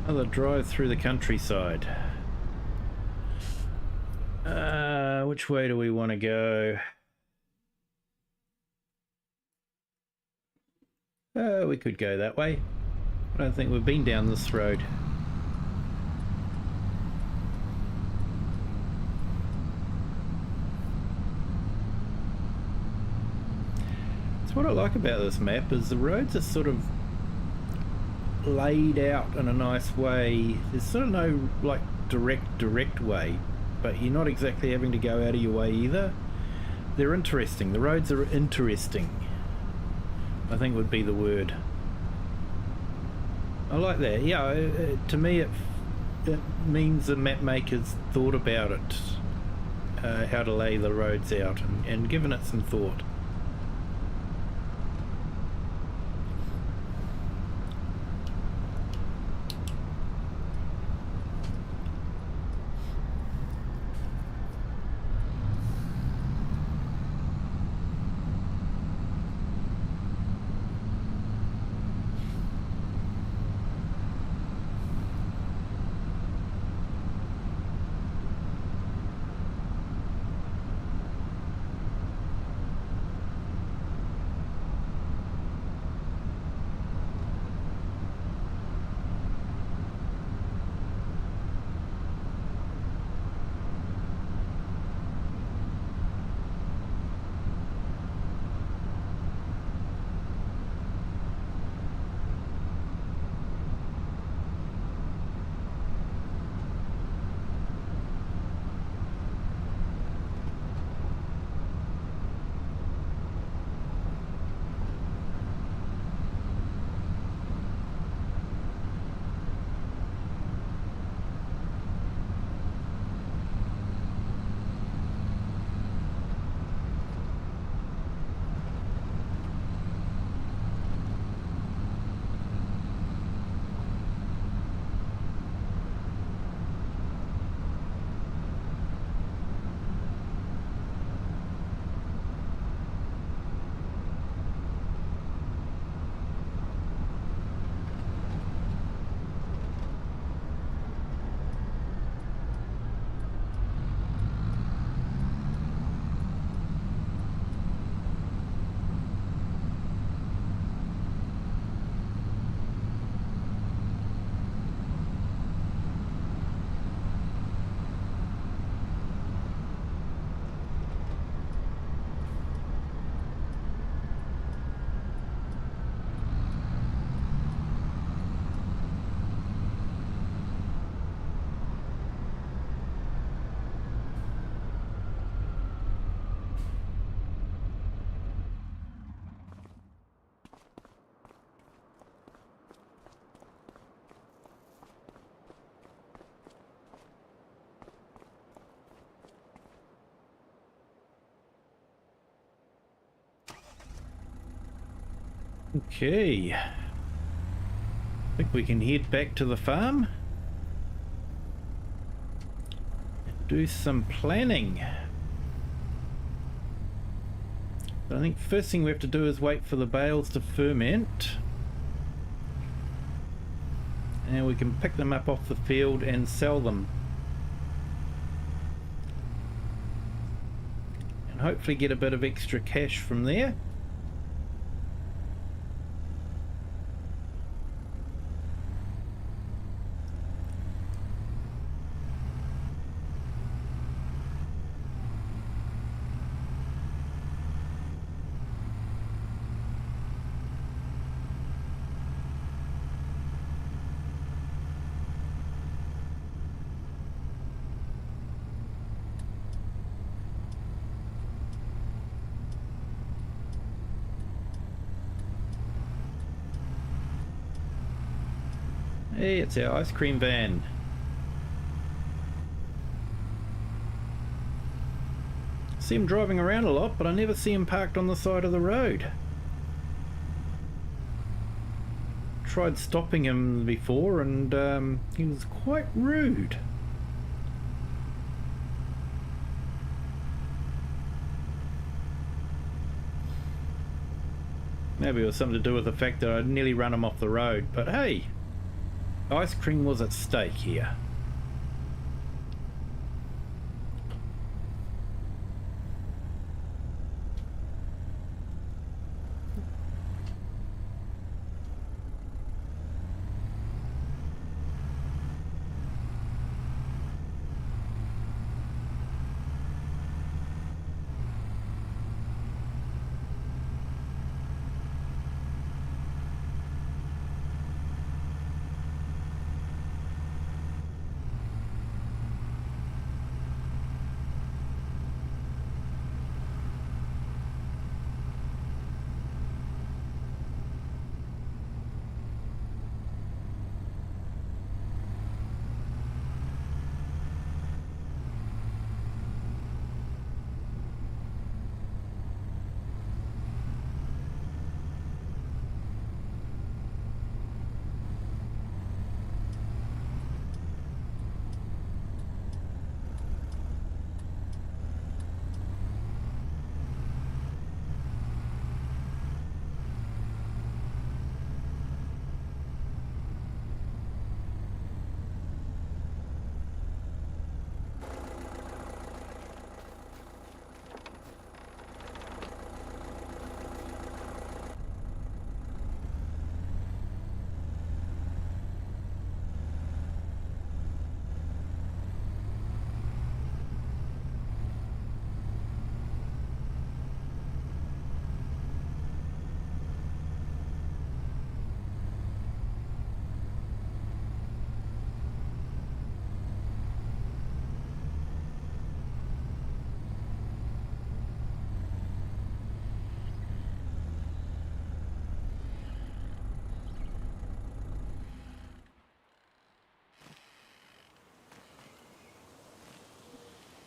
Another drive through the countryside. Which way do we want to go? We could go that way. I don't think we've been down this road. So what I like about this map is the roads are sort of laid out in a nice way. There's sort of no like direct way, but you're not exactly having to go out of your way either. They're interesting. The roads are interesting, I think would be the word. I like that. Yeah, to me it means the map makers thought about it, how to lay the roads out and given it some thought. Okay, I think we can head back to the farm and do some planning. I think first thing we have to do is wait for the bales to ferment, and we can pick them up off the field and sell them, and hopefully get a bit of extra cash from there. Hey, it's our ice cream van. See him driving around a lot, but I never see him parked on the side of the road. Tried stopping him before and he was quite rude. Maybe it was something to do with the fact that I'd nearly run him off the road, but hey, ice cream was at stake here.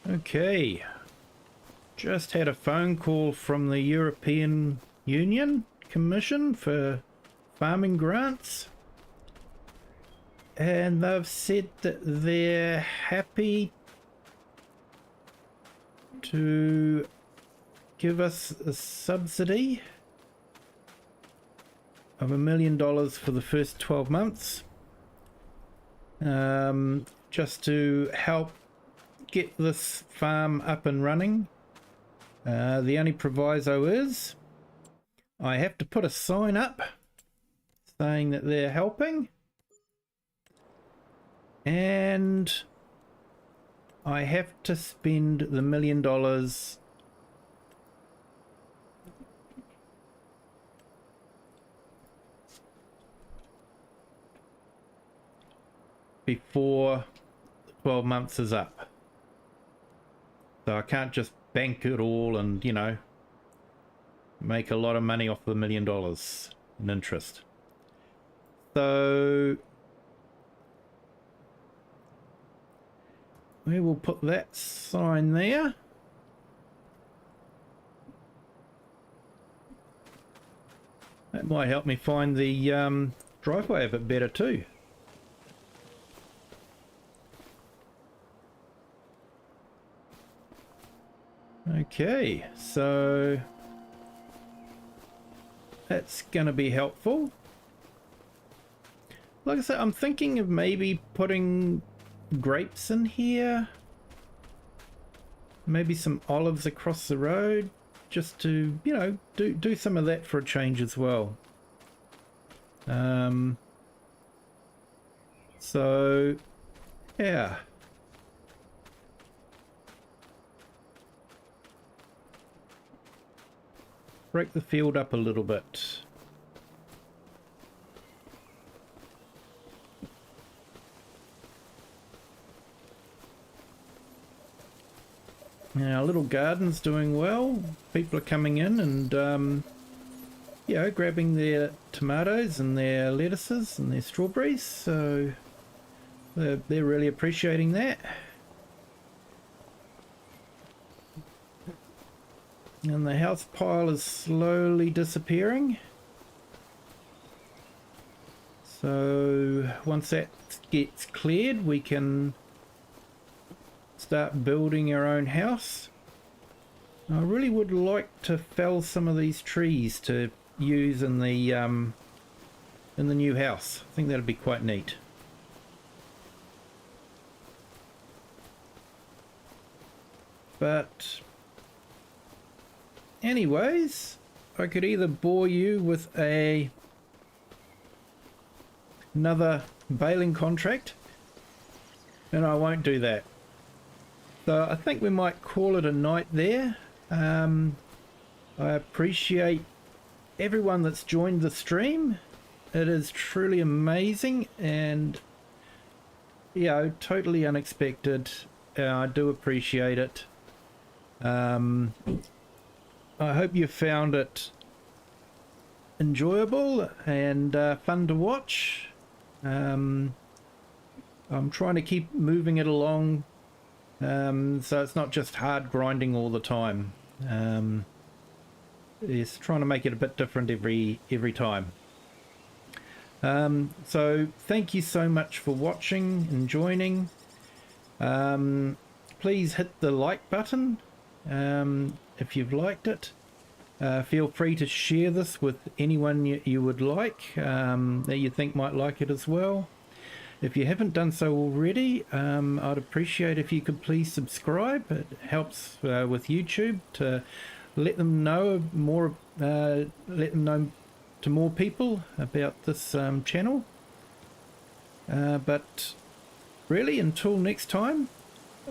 Okay, just had a phone call from the European Union Commission for farming grants, and they've said that they're happy to give us a subsidy of $1 million for the first 12 months, just to help get this farm up and running. The only proviso is I have to put a sign up saying that they're helping, and I have to spend the $1 million before 12 months is up. So I can't just bank it all and, you know, make a lot of money off the $1 million in interest. So we will put that sign there. That might help me find the driveway a bit better too. Okay, so that's going to be helpful. Like I said, I'm thinking of maybe putting grapes in here. Maybe some olives across the road, just to, you know, do some of that for a change as well. So, yeah. Break the field up a little bit. Now, our little garden's doing well. People are coming in and, you know, grabbing their tomatoes and their lettuces and their strawberries. So they're really appreciating that. And the house pile is slowly disappearing. So once that gets cleared, we can start building our own house. I really would like to fell some of these trees to use in the new house. I think that'd be quite neat. But anyways, I could either bore you with another baling contract, and I won't do that. So I think we might call it a night there. I appreciate everyone that's joined the stream. It is truly amazing and, you know, totally unexpected. I do appreciate it. I hope you found it enjoyable and fun to watch. I'm trying to keep moving it along, so it's not just hard grinding all the time. It's trying to make it a bit different every time. So thank you so much for watching and joining. Please hit the like button if you've liked it. Feel free to share this with anyone you would like, that you think might like it as well. If you haven't done so already, I'd appreciate if you could please subscribe. It helps with YouTube to let them know more, let them know to more people about this channel. But really, until next time,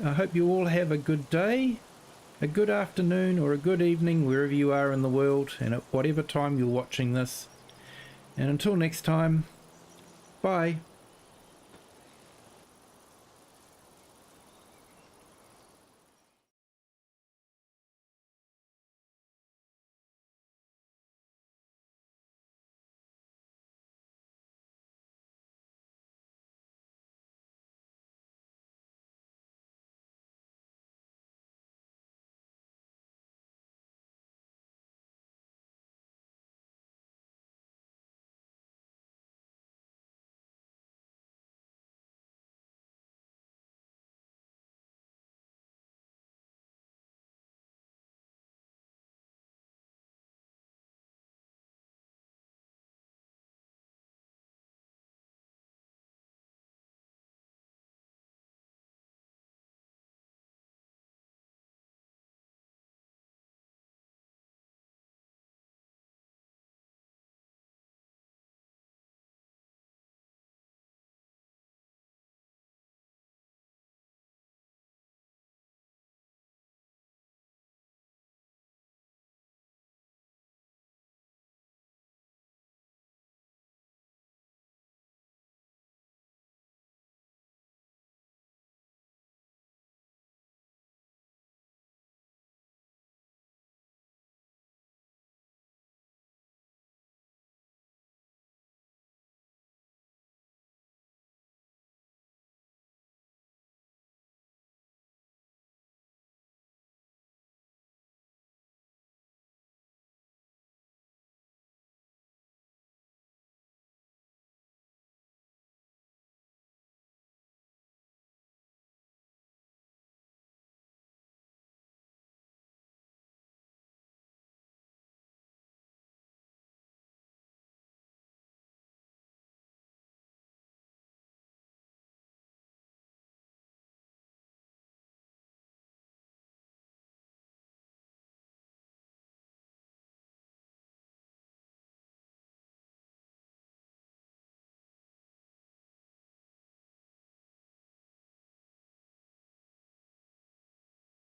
I hope you all have a good day, a good afternoon, or a good evening wherever you are in the world and at whatever time you're watching this. And until next time, bye.